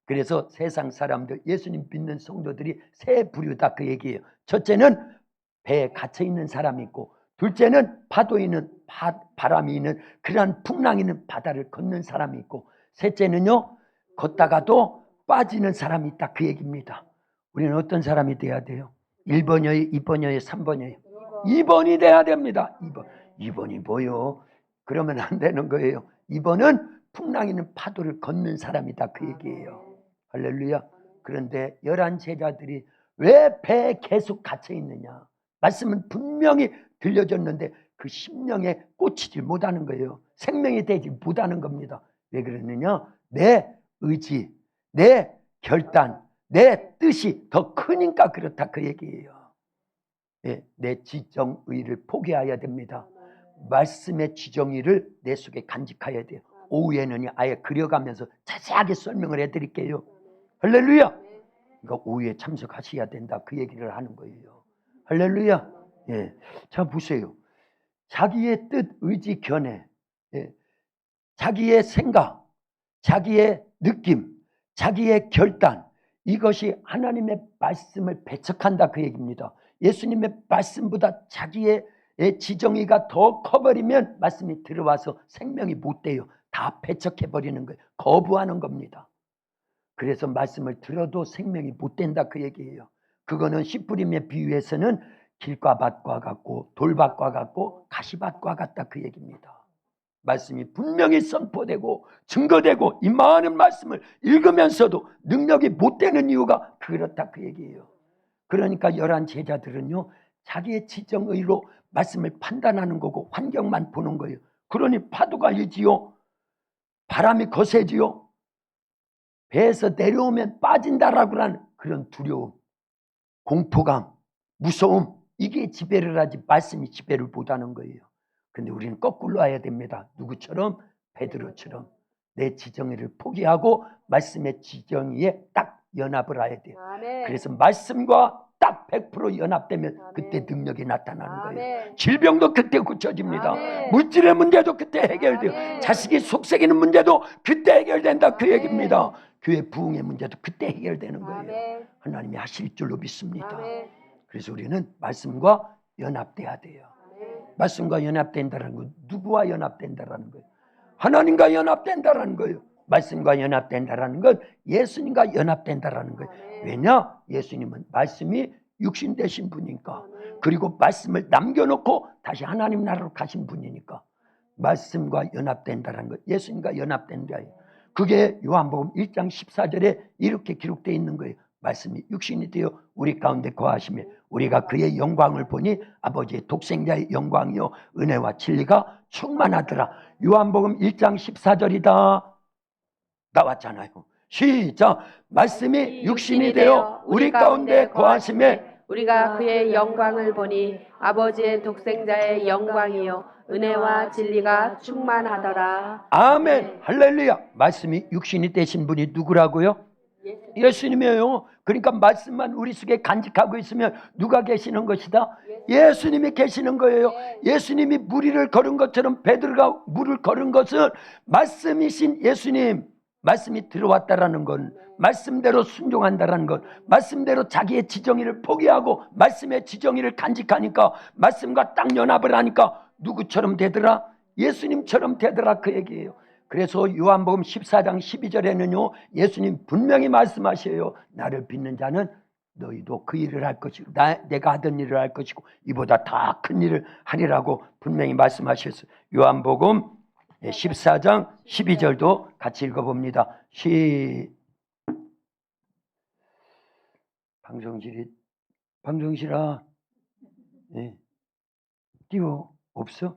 그래서 세상 사람들, 예수님 믿는 성도들이 세 부류다, 그 얘기예요. 첫째는 배에 갇혀 있는 사람이 있고, 둘째는 파도 있는 바람이 있는 그러한 풍랑이 있는 바다를 걷는 사람이 있고, 셋째는요, 걷다가도 빠지는 사람이 있다, 그 얘기입니다. 우리는 어떤 사람이 돼야 돼요? 1번이에요, 2번이에요, 3번이에요? 2번이 돼야 됩니다. 2번이 뭐요? 그러면 안 되는 거예요. 2번은 풍랑 있는 파도를 걷는 사람이다, 그 얘기예요. 할렐루야. 그런데 11 제자들이 왜 배에 계속 갇혀 있느냐? 말씀은 분명히 들려줬는데 그 심령에 꽂히지 못하는 거예요. 생명이 되지 못하는 겁니다. 왜 그러느냐? 내 의지, 내 결단, 내 뜻이 더 크니까 그렇다, 그 얘기예요. 네, 내 지정의를 포기해야 됩니다. 말씀의 지정의를 내 속에 간직해야 돼요. 오후에는 아예 그려가면서 자세하게 설명을 해드릴게요. 할렐루야. 그러니까 오후에 참석하셔야 된다, 그 얘기를 하는 거예요. 할렐루야. 예. 자, 보세요. 자기의 뜻, 의지, 견해, 예. 자기의 생각, 자기의 느낌, 자기의 결단, 이것이 하나님의 말씀을 배척한다, 그 얘기입니다. 예수님의 말씀보다 자기의 지정의가 더 커버리면 말씀이 들어와서 생명이 못 돼요. 다 배척해버리는 거예요. 거부하는 겁니다. 그래서 말씀을 들어도 생명이 못 된다, 그 얘기예요. 그거는 씨 뿌림의 비유에서는 길과 밭과 같고 돌밭과 같고 가시밭과 같다, 그 얘기입니다. 말씀이 분명히 선포되고 증거되고 이 많은 말씀을 읽으면서도 능력이 못 되는 이유가 그렇다, 그 얘기예요. 그러니까 11 제자들은요, 자기의 지정의로 말씀을 판단하는 거고 환경만 보는 거예요. 그러니 파도가 일지요, 바람이 거세지요, 배에서 내려오면 빠진다라고 하는 그런 두려움, 공포감, 무서움, 이게 지배를 하지 말씀이 지배를 못하는 거예요. 근데 우리는 거꾸로 와야 됩니다. 누구처럼? 베드로처럼 내 지정의를 포기하고 말씀의 지정의에 딱 연합을 해야 돼요. 아멘. 그래서 말씀과 딱 100% 연합되면 아멘. 그때 능력이 나타나는 아멘. 거예요. 질병도 그때 고쳐집니다. 아멘. 물질의 문제도 그때 해결돼요. 아멘. 자식이 속썩이는 문제도 그때 해결된다, 그 아멘. 얘기입니다. 교회 부흥의 문제도 그때 해결되는 거예요. 아멘. 하나님이 하실 줄로 믿습니다. 아멘. 그래서 우리는 말씀과 연합돼야 돼요. 아멘. 말씀과 연합된다는 건 누구와 연합된다라는 거예요? 하나님과 연합된다라는 거예요. 말씀과 연합된다라는 건 예수님과 연합된다라는 거예요. 아멘. 왜냐? 예수님은 말씀이 육신 되신 분이니까, 아멘. 그리고 말씀을 남겨놓고 다시 하나님 나라로 가신 분이니까 말씀과 연합된다라는 거예요. 예수님과 연합된다. 그게 요한복음 1장 14절에 이렇게 기록되어 있는 거예요. 말씀이 육신이 되어 우리 가운데 거하시며 우리가 그의 영광을 보니 아버지의 독생자의 영광이요 은혜와 진리가 충만하더라. 요한복음 1장 14절이다. 나왔잖아요. 시작. 말씀이 육신이 되어 우리 가운데 거하시며 우리가 그의 영광을 보니 아버지의 독생자의 영광이요 은혜와 진리가 충만하더라. 아멘. 할렐루야. 말씀이 육신이 되신 분이 누구라고요? 예수님이에요. 그러니까 말씀만 우리 속에 간직하고 있으면 누가 계시는 것이다? 예수님이 계시는 거예요. 예수님이 무리를 걸은 것처럼 베드로가 물을 걸은 것은 말씀이신 예수님, 말씀이 들어왔다라는 건 말씀대로 순종한다라는 것, 말씀대로 자기의 지정의를 포기하고 말씀의 지정의를 간직하니까 말씀과 딱 연합을 하니까 누구처럼 되더라? 예수님처럼 되더라, 그 얘기예요. 그래서 요한복음 14장 12절에는요 예수님 분명히 말씀하셔요. 나를 믿는 자는 너희도 그 일을 할 것이고 내가 하던 일을 할 것이고 이보다 더 큰 일을 하리라고 분명히 말씀하셨어요. 요한복음 14장 12절도 같이 읽어봅니다. 방정실아, 띄워. 없어?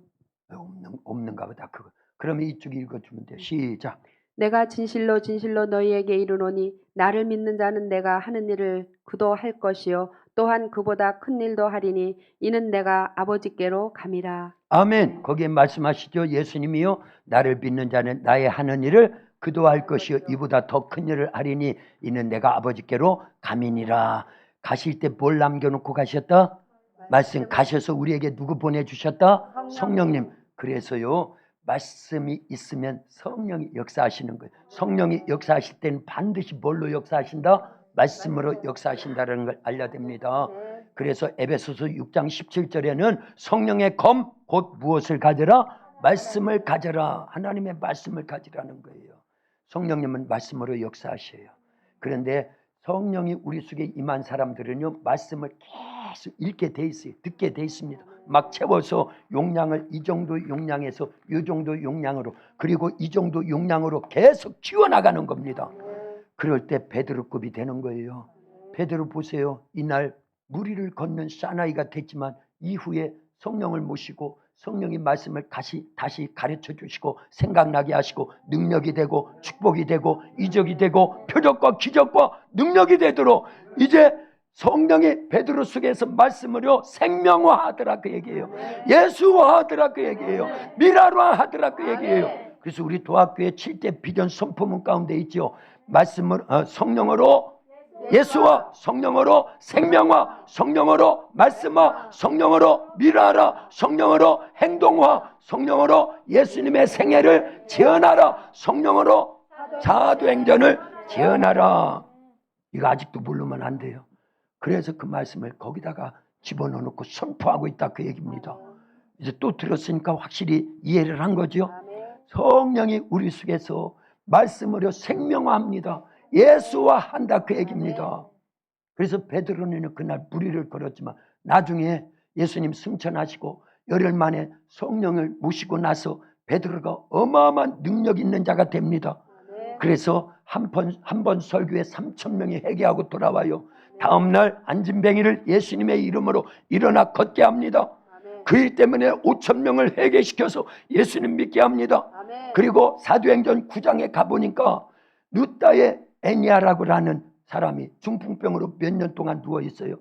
없는가 보다. 그거. 그러면 이쪽 읽어주면 돼. 시작. 내가 진실로 진실로 너희에게 이르노니 나를 믿는 자는 내가 하는 일을 그도 할 것이요 또한 그보다 큰 일도 하리니 이는 내가 아버지께로 감이라. 아멘. 거기에 말씀하시죠. 예수님이요 나를 믿는 자는 나의 하는 일을 그도 할 것이요 이보다 더 큰 일을 하리니 이는 내가 아버지께로 감이니라. 가실 때 뭘 남겨놓고 가셨다? 말씀. 가셔서 우리에게 누구 보내주셨다? 성령님. 그래서요 말씀이 있으면 성령이 역사하시는 거예요. 성령이 역사하실 때는 반드시 뭘로 역사하신다? 말씀으로 역사하신다는 걸 알려야 됩니다. 그래서 에베소서 6장 17절에는 성령의 검 곧 무엇을 가져라? 말씀을 가져라. 하나님의 말씀을 가지라는 거예요. 성령님은 말씀으로 역사하셔요. 그런데 성령이 우리 속에 임한 사람들은요 말씀을 계속 읽게 돼 있어요. 듣게 돼 있습니다. 막 채워서 용량을 이 정도 용량에서 이 정도 용량으로 그리고 이 정도 용량으로 계속 키워나가는 겁니다. 그럴 때 베드로급이 되는 거예요. 베드로 보세요. 이날 무리를 걷는 사나이가 됐지만 이후에 성령을 모시고 성령의 말씀을 다시 가르쳐 주시고 생각나게 하시고 능력이 되고 축복이 되고 이적이 되고 표적과 기적과 능력이 되도록 이제 성령이 베드로 속에서 말씀으로 생명화하더라 그 얘기예요. 예수화하더라 그 얘기예요. 미랄화하더라 그 얘기예요. 그래서 우리 도학교의 7대 비전 선포문 가운데 있죠. 말씀을 성령으로 예수와 성령으로 생명화, 성령으로 말씀화, 성령으로 미랄화, 성령으로 행동화, 성령으로 예수님의 생애를 지어나라, 성령으로 사도행전을 지어나라. 이거 아직도 모르면 안 돼요. 그래서 그 말씀을 거기다가 집어넣고 선포하고 있다 그 얘기입니다. 이제 또 들었으니까 확실히 이해를 한 거죠. 성령이 우리 속에서 말씀으로 생명화합니다. 예수화한다 그 얘기입니다. 그래서 베드로는 그날 무리를 걸었지만 나중에 예수님 승천하시고 열흘 만에 성령을 모시고 나서 베드로가 어마어마한 능력 있는 자가 됩니다. 그래서 한 번 설교에 3,000명이 회개하고 돌아와요. 다음날 안진뱅이를 예수님의 이름으로 일어나 걷게 합니다. 그 일 때문에 5,000명을 회개시켜서 예수님 믿게 합니다. 그리고 사도행전 9장에 가보니까 루다의 애니아라고 하는 사람이 중풍병으로 몇 년 동안 누워있어요.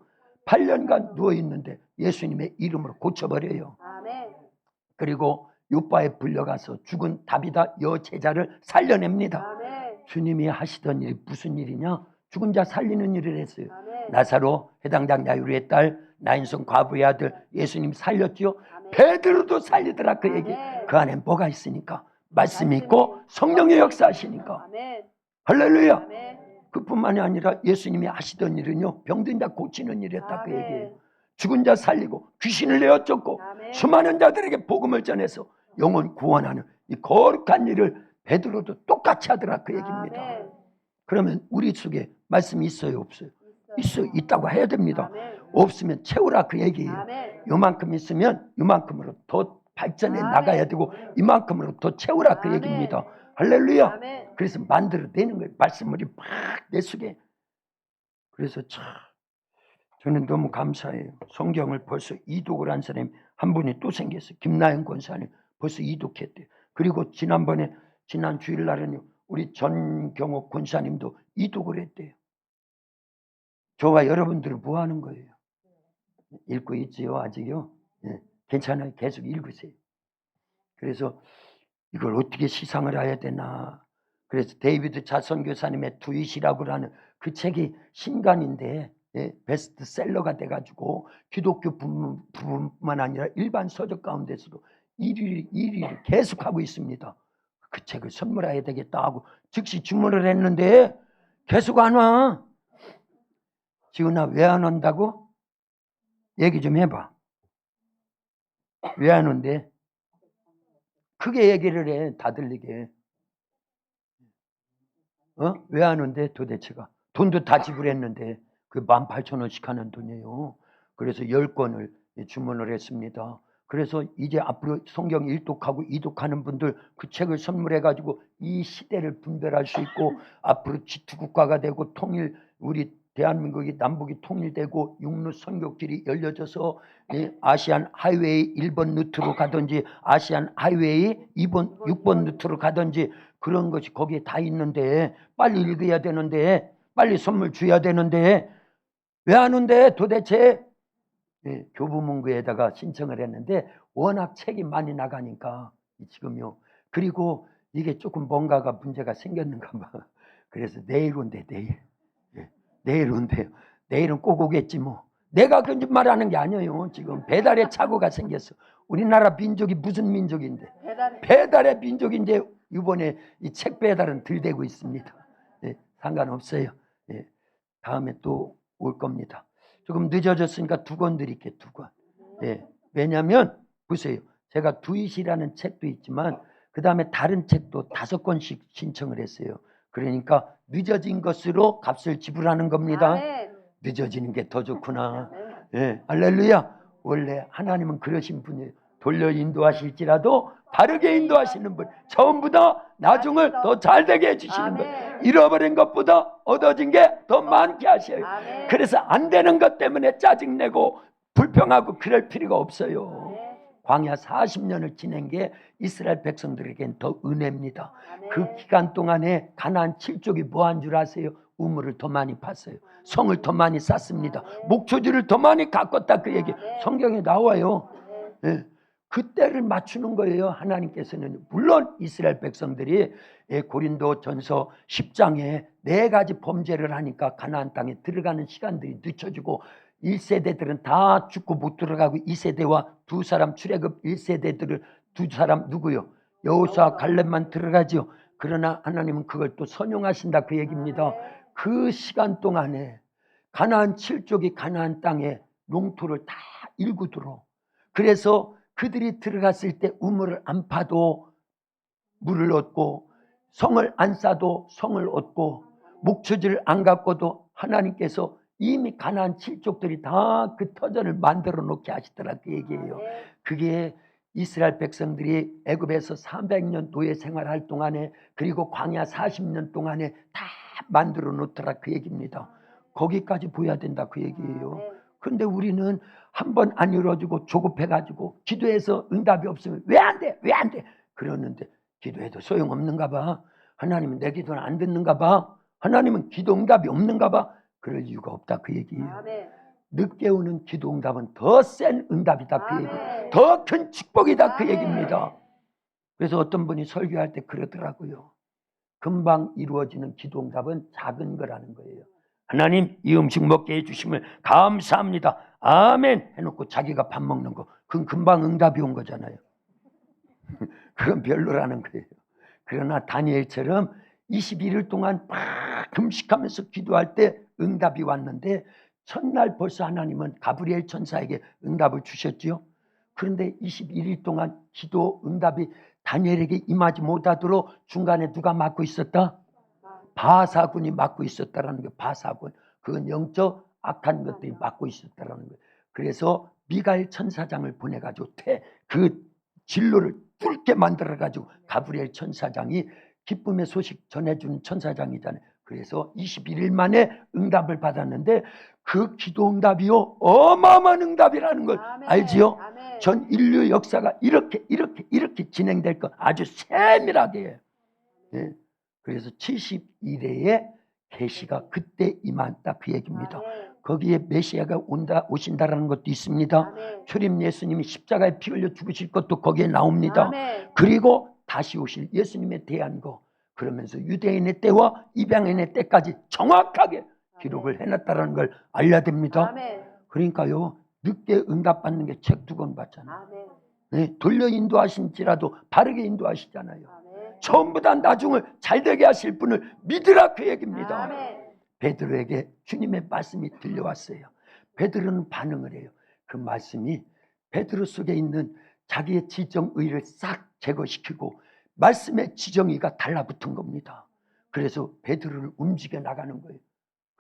8년간 누워있는데 예수님의 이름으로 고쳐버려요. 그리고 요바에 불려가서 죽은 다비다 여제자를 살려냅니다. 주님이 하시던 일이 무슨 일이냐? 죽은 자 살리는 일을 했어요. 나사로 해당장 야이로의 딸 나인성 과부의 아들 예수님 살렸죠. 베드로도 살리더라 그 얘기. 그 안에 뭐가 있으니까? 말씀이 있고 성령의 역사하시니까. 할렐루야. 그뿐만이 아니라 예수님이 하시던 일은요 병든 자 고치는 일이었다 그 얘기예요. 죽은 자 살리고 귀신을 내어 쫓고 수많은 자들에게 복음을 전해서 영혼 구원하는 이 거룩한 일을 베드로도 똑같이 하더라 그 얘기입니다. 그러면 우리 속에 말씀이 있어요 없어요? 있어요. 있다고 해야 됩니다. 없으면 채우라 그 얘기예요. 요만큼 있으면 요만큼으로 더 발전해 나가야 되고 이만큼으로 더 채우라 그 얘기입니다. 할렐루야. 그래서 만들어내는 거예요. 말씀물이 막 내 속에. 그래서 참 저는 너무 감사해요. 성경을 벌써 이독을 한 사람이 한 분이 또 생겼어요. 김나영 권사님 벌써 이독했대요. 그리고 지난 주일날은요 우리 전경옥 권사님도 이독을 했대요. 저와 여러분들은 뭐 하는 거예요? 읽고 있지요 아직요? 네. 괜찮아요. 계속 읽으세요. 그래서 이걸 어떻게 시상을 해야 되나. 그래서 데이비드 자선 교사님의 두잇이라고 하는 그 책이 신간인데 베스트셀러가 돼가지고 기독교 부분만 아니라 일반 서적 가운데서도 1위를 계속하고 있습니다. 그 책을 선물해야 되겠다 하고 즉시 주문을 했는데 계속 안 와. 지훈아 왜 안 온다고? 얘기 좀 해봐. 왜 안 온대? 크게 얘기를 해. 다 들리게. 왜 안 온대 도대체가? 돈도 다 지불했는데 그 18,000원씩 하는 돈이에요. 그래서 10권을 주문을 했습니다. 그래서 이제 앞으로 성경 일독하고 이독하는 분들 그 책을 선물해가지고 이 시대를 분별할 수 있고 앞으로 지투국가가 되고 통일, 우리 대한민국이 남북이 통일되고 육로 선교길이 열려져서 아시안 하이웨이 1번 루트로 가든지 아시안 하이웨이 2번, 6번 루트로 가든지 그런 것이 거기에 다 있는데 빨리 읽어야 되는데 빨리 선물 줘야 되는데 왜 하는데 도대체 교보문고에다가 신청을 했는데 워낙 책이 많이 나가니까 지금요. 그리고 이게 조금 뭔가가 문제가 생겼는가 봐. 그래서 내일 온대 내일. 내일 온대요. 내일은 꼭 오겠지 뭐. 내가 거짓말하는 게 아니에요. 지금 배달에 착오가 생겼어. 우리나라 민족이 무슨 민족인데? 배달의 민족인데 이번에 이 책 배달은 덜 되고 있습니다. 상관없어요. 다음에 또 올 겁니다. 조금 늦어졌으니까 2권 드릴게요. 2권. 왜냐하면 보세요. 제가 두잇이라는 책도 있지만 그 다음에 다른 책도 5권씩 신청을 했어요. 그러니까 늦어진 것으로 값을 지불하는 겁니다. 아멘. 늦어지는 게 더 좋구나. 할렐루야. 원래 하나님은 그러신 분이에요. 돌려 인도하실지라도 바르게 인도하시는 분. 처음보다 나중을 더 잘되게 해주시는 분. 잃어버린 것보다 얻어진 게 더 많게 하셔요. 아멘. 그래서 안 되는 것 때문에 짜증내고 불평하고 그럴 필요가 없어요. 광야 40년을 지낸 게 이스라엘 백성들에겐 더 은혜입니다. 그 기간 동안에 가나안 7족이 뭐 한 줄 아세요? 우물을 더 많이 팠어요. 성을 더 많이 쌓습니다. 목초지를 더 많이 가꿨다 그 얘기 성경에 나와요. 그때를 맞추는 거예요. 하나님께서는. 물론 이스라엘 백성들이 고린도전서 10장에 4가지 범죄를 하니까 가나안 땅에 들어가는 시간들이 늦춰지고 1세대들은 다 죽고 못 들어가고 2세대와 2사람 출애굽 1세대들을 2사람 누구요? 여호수아 갈렙만 들어가죠. 그러나 하나님은 그걸 또 선용하신다 그 얘기입니다. 그 시간 동안에 가나안 7족이 가나안 땅에 농토를 다 일구들어. 그래서 그들이 들어갔을 때 우물을 안 파도 물을 얻고 성을 안 쌓아도 성을 얻고 목초지를 안 갖고도 하나님께서 이미 가나안 7족들이 다 그 터전을 만들어 놓게 하시더라 그 얘기예요. 그게 이스라엘 백성들이 애굽에서 300년 노예 생활할 동안에 그리고 광야 40년 동안에 다 만들어 놓더라 그 얘기입니다. 거기까지 보여야 된다 그 얘기예요. 근데 우리는 한 번 안 이루어지고 조급해가지고 기도해서 응답이 없으면 왜 안 돼? 왜 안 돼? 그러는데 기도해도 소용없는가 봐. 하나님은 내 기도는 안 듣는가 봐. 하나님은 기도 응답이 없는가 봐. 그럴 이유가 없다 그 얘기예요. 늦게 오는 기도 응답은 더 센 응답이다 그 얘기. 더 큰 축복이다 그 얘기입니다. 그래서 어떤 분이 설교할 때 그러더라고요. 금방 이루어지는 기도 응답은 작은 거라는 거예요. 하나님 이 음식 먹게 해주시면 감사합니다. 아멘 해놓고 자기가 밥 먹는 거 그건 금방 응답이 온 거잖아요. 그건 별로라는 거예요. 그러나 다니엘처럼 21일 동안 막 금식하면서 기도할 때 응답이 왔는데 첫날 벌써 하나님은 가브리엘 천사에게 응답을 주셨지요. 그런데 21일 동안 기도 응답이 다니엘에게 임하지 못하도록 중간에 누가 막고 있었다? 바사군이 막고 있었다라는 거예요. 바사군. 그건 영적 악한 것들이 막고 있었다라는 거예요. 그래서 미가엘 천사장을 보내가지고 그 진로를 뚫게 만들어가지고 가브리엘 천사장이 기쁨의 소식 전해주는 천사장이잖아요. 그래서 21일 만에 응답을 받았는데 그 기도 응답이요 어마어마한 응답이라는 걸 알지요? 전 인류 역사가 이렇게 진행될 것 아주 세밀하게 해요. 그래서 70일의 계시가 그때 임한다 그 얘기입니다. 거기에 메시아가 오신다라는 것도 있습니다. 초림 예수님이 십자가에 피 흘려 죽으실 것도 거기에 나옵니다. 그리고 다시 오실 예수님에 대한 거 그러면서 유대인의 때와 이방인의 때까지 정확하게 기록을 해놨다는 걸 알려야 됩니다. 그러니까요 늦게 응답받는 게 책 2권 받잖아요. 돌려 인도하신지라도 바르게 인도하시잖아요. 처음보다 나중을 잘되게 하실 분을 믿으라 그 얘기입니다. 베드로에게 주님의 말씀이 들려왔어요. 베드로는 반응을 해요. 그 말씀이 베드로 속에 있는 자기의 지정의를 싹 제거시키고 말씀의 지정의가 달라붙은 겁니다. 그래서 베드로를 움직여 나가는 거예요.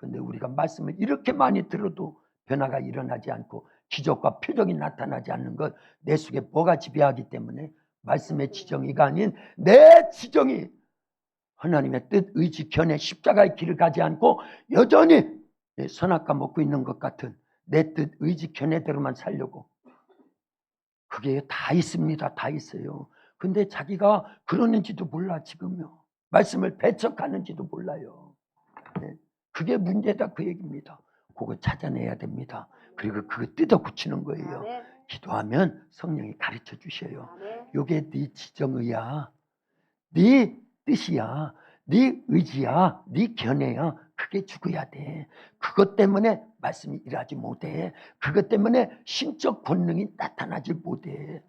근데 우리가 말씀을 이렇게 많이 들어도 변화가 일어나지 않고 기적과 표적이 나타나지 않는 것, 내 속에 뭐가 지배하기 때문에 말씀의 지정이가 아닌 내 지정이 하나님의 뜻, 의지, 견해, 십자가의 길을 가지 않고 여전히 선악과 먹고 있는 것 같은 내 뜻, 의지, 견해대로만 살려고, 그게 다 있습니다. 다 있어요. 근데 자기가 그러는지도 몰라. 지금요, 말씀을 배척하는지도 몰라요. 그게 문제다, 그 얘기입니다. 그거 찾아내야 됩니다. 그리고 그거 뜯어 고치는 거예요. 기도하면 성령이 가르쳐 주셔요. 요게 네 지정의야, 네 뜻이야, 네 의지야, 네 견해야. 그게 죽어야 돼. 그것 때문에 말씀이 일하지 못해. 그것 때문에 신적 권능이 나타나지 못해.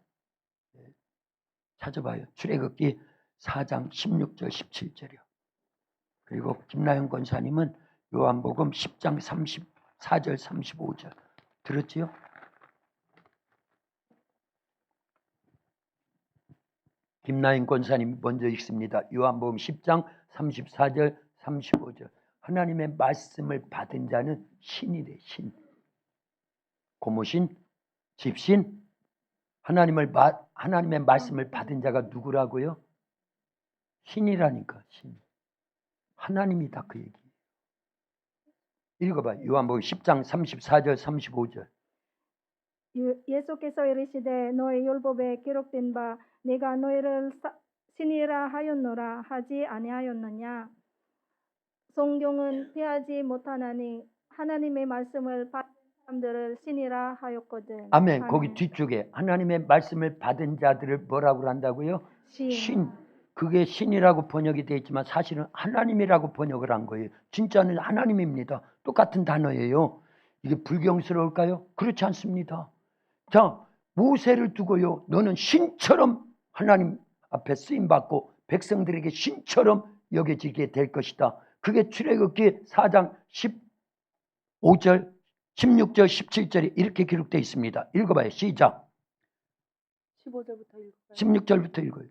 찾아봐요. 출애굽기 4장 16절 17절이요. 그리고 김나영 권사님은 요한복음 10장 34절 35절 들었지요? 김나영 권사님 먼저 읽습니다. 요한복음 10장 34절 35절. 하나님의 말씀을 받은 자는 신이래. 신. 고모신, 집신. 하나님의 말씀을 받은 자가 누구라고요? 신이라니까. 신. 하나님이다, 그 얘기. 읽어봐. 요한복음 10장 34절 35절. 예수께서 이르시되 너의 율법에 기록된 바 내가 너희를 신이라 하였노라 하지 아니하였느냐. 성경은 피하지 못하나니 하나님의 말씀을 받은 사람들을 신이라 하였거든. 아멘. 거기 뒤쪽에 하나님의 말씀을 받은 자들을 뭐라고 한다고요? 신. 그게 신이라고 번역이 되어 있지만 사실은 하나님이라고 번역을 한 거예요. 진짜는 하나님입니다. 똑같은 단어예요. 이게 불경스러울까요? 그렇지 않습니다. 자, 모세를 두고요, 너는 신처럼 하나님 앞에 쓰임받고 백성들에게 신처럼 여겨지게 될 것이다. 그게 출애굽기 4장 15절 16절 17절에 이렇게 기록되어 있습니다. 읽어봐요. 시작. 15절부터 읽어요. 16절부터 읽어요.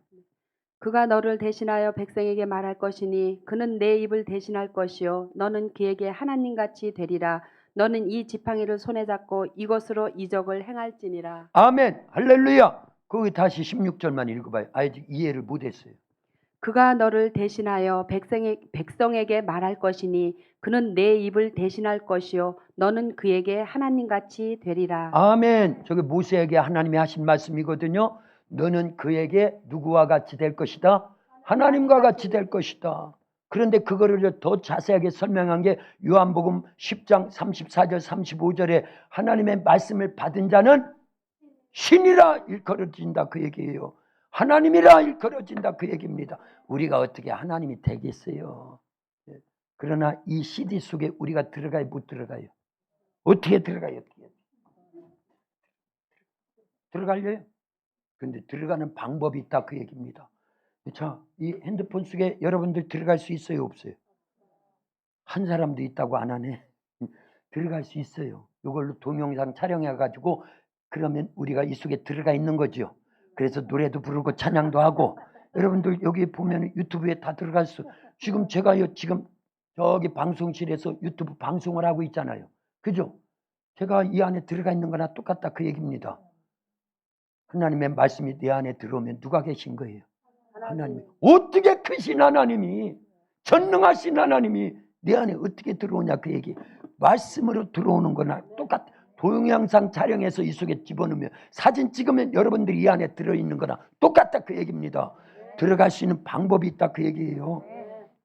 그가 너를 대신하여 백성에게 말할 것이니 그는 내 입을 대신할 것이요 너는 그에게 하나님같이 되리라. 너는 이 지팡이를 손에 잡고 이것으로 이적을 행할지니라. 아멘. 할렐루야. 거기 다시 16절만 읽어봐요. 아직 이해를 못했어요. 그가 너를 대신하여 백성에게 말할 것이니 그는 내 입을 대신할 것이요 너는 그에게 하나님같이 되리라. 아멘. 저게 모세에게 하나님이 하신 말씀이거든요. 너는 그에게 누구와 같이 될 것이다? 하나님과 같이 될 것이다. 그런데 그거를 더 자세하게 설명한 게 요한복음 10장 34절 35절에 하나님의 말씀을 받은 자는 신이라 일컬어진다, 그 얘기예요. 하나님이라 일컬어진다, 그 얘기입니다. 우리가 어떻게 하나님이 되겠어요? 그러나 이 CD 속에 우리가 들어가요, 못 들어가요? 어떻게 들어가요? 들어가려요? 근데 들어가는 방법이 있다, 그 얘기입니다. 자, 이 핸드폰 속에 여러분들 들어갈 수 있어요, 없어요? 한 사람도 있다고 안 하네. 들어갈 수 있어요. 이걸로 동영상 촬영해가지고 그러면 우리가 이 속에 들어가 있는 거죠. 그래서 노래도 부르고 찬양도 하고. 여러분들 여기 보면 유튜브에 다 들어갈 수. 지금 제가요, 지금 저기 방송실에서 유튜브 방송을 하고 있잖아요. 그죠? 제가 이 안에 들어가 있는 거나 똑같다, 그 얘기입니다. 하나님의 말씀이 내 안에 들어오면 누가 계신 거예요? 하나님. 어떻게 크신 하나님이, 전능하신 하나님이 내 안에 어떻게 들어오냐, 그 얘기. 말씀으로 들어오는 거나 똑같아. 동영상 촬영해서 이 속에 집어넣으면, 사진 찍으면 여러분들이 이 안에 들어있는 거나 똑같다, 그 얘기입니다. 들어갈 수 있는 방법이 있다, 그 얘기예요.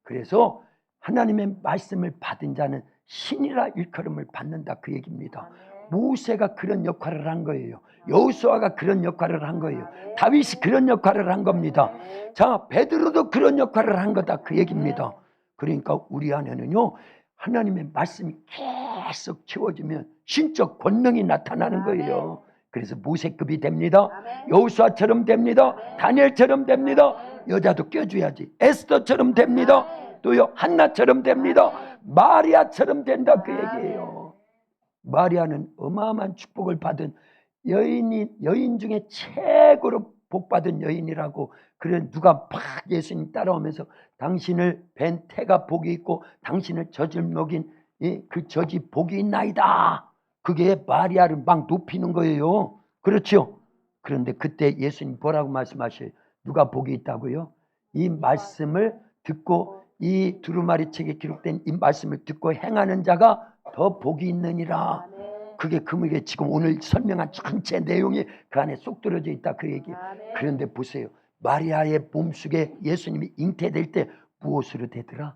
그래서 하나님의 말씀을 받은 자는 신이라 일컬음을 받는다, 그 얘기입니다. 모세가 그런 역할을 한 거예요. 여호수아가 그런 역할을 한 거예요. 다윗이 그런 역할을 한 겁니다. 자, 베드로도 그런 역할을 한 거다, 그 얘기입니다. 그러니까 우리 안에는요, 하나님의 말씀이 계속 채워지면 신적 권능이 나타나는 거예요. 그래서 모세급이 됩니다. 여호수아처럼 됩니다. 다니엘처럼 됩니다. 여자도 껴줘야지. 에스더처럼 됩니다. 또요, 한나처럼 됩니다. 마리아처럼 된다, 그 얘기예요. 마리아는 어마어마한 축복을 받은 여인 중에 최고로 복받은 여인이라고. 그래, 누가 막 예수님 따라오면서 당신을 뵌 태가 복이 있고 당신을 젖을 먹인 그 저지 복이 있나이다. 그게 마리아를 막 높이는 거예요. 그렇죠? 그런데 그때 예수님 뭐라고 말씀하셔요? 누가 복이 있다고요? 이 말씀을 듣고 이 두루마리 책에 기록된 이 말씀을 듣고 행하는 자가 더 복이 있느니라. 그게 그게 지금 오늘 설명한 전체 내용이 그 안에 쏙 들어져 있다 그 얘기예요. 그런데 보세요. 마리아의 몸속에 예수님이 잉태될 때 무엇으로 되더라?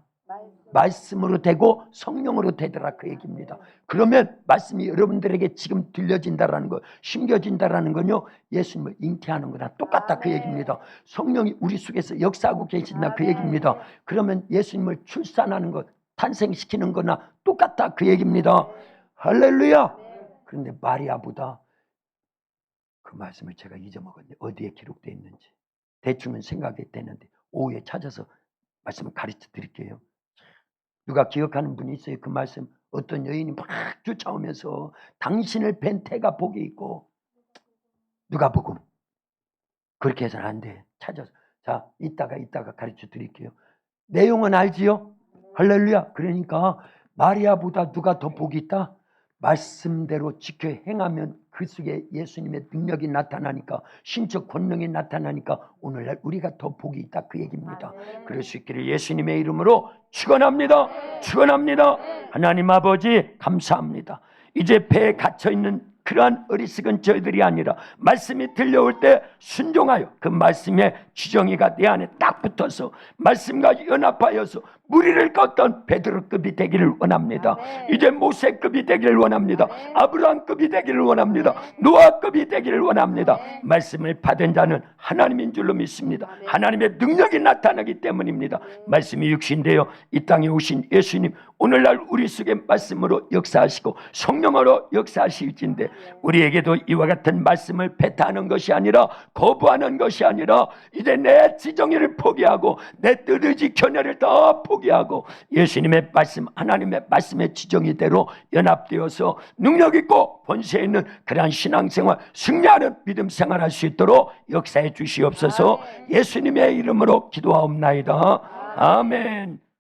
말씀으로 되고 성령으로 되더라 그 얘기입니다. 그러면 말씀이 여러분들에게 지금 들려진다라는 거, 심겨진다라는 건요, 예수님을 잉태하는 거나 똑같다 그 얘기입니다. 성령이 우리 속에서 역사하고 계신다 그 얘기입니다. 그러면 예수님을 출산하는 것, 탄생시키는 거나 똑같다 그 얘기입니다. 할렐루야. 그런데 마리아보다 그 말씀을 제가 잊어먹었는데 어디에 기록되어 있는지 대충은 생각이 되는데 오후에 찾아서 말씀을 가르쳐 드릴게요. 누가 기억하는 분이 있어요? 그 말씀. 어떤 여인이 막 쫓아오면서 당신을 뵌 태가 복이 있고, 누가복음. 그렇게 해서는 안 돼. 찾아서. 자, 이따가 가르쳐 드릴게요. 내용은 알지요? 할렐루야. 그러니까 마리아보다 누가 더 복이 있다? 말씀대로 지켜 행하면 그 속에 예수님의 능력이 나타나니까, 신적 권능이 나타나니까 오늘날 우리가 더 복이 있다 그 얘기입니다. 그럴 수 있기를 예수님의 이름으로 축원합니다. 축원합니다. 하나님 아버지 감사합니다. 이제 배에 갇혀있는 그러한 어리석은 저희들이 아니라 말씀이 들려올 때 순종하여 그 말씀의 지정의가 내 안에 딱 붙어서 말씀과 연합하여서 무리를 걷던 베드로급이 되기를 원합니다. 이제 모세급이 되기를 원합니다. 아브라함급이 되기를 원합니다. 노아급이 되기를 원합니다. 말씀을 받은 자는 하나님인 줄로 믿습니다. 하나님의 능력이 나타나기 때문입니다. 말씀이 육신되어 이 땅에 오신 예수님, 오늘날 우리 속에 말씀으로 역사하시고 성령으로 역사하실진데 우리에게도 이와 같은 말씀을 배타하는 것이 아니라 거부하는 것이 아니라 이제 내 지정의를 포기하고 내 뜻의지 견해를 다 포기하고 예수님의 말씀, 하나님의 말씀의 지정의대로 연합되어서 능력 있고 본세 있는 그러한 신앙생활, 승리하는 믿음 생활할 수 있도록 역사해 주시옵소서. 예수님의 이름으로 기도하옵나이다. 아멘.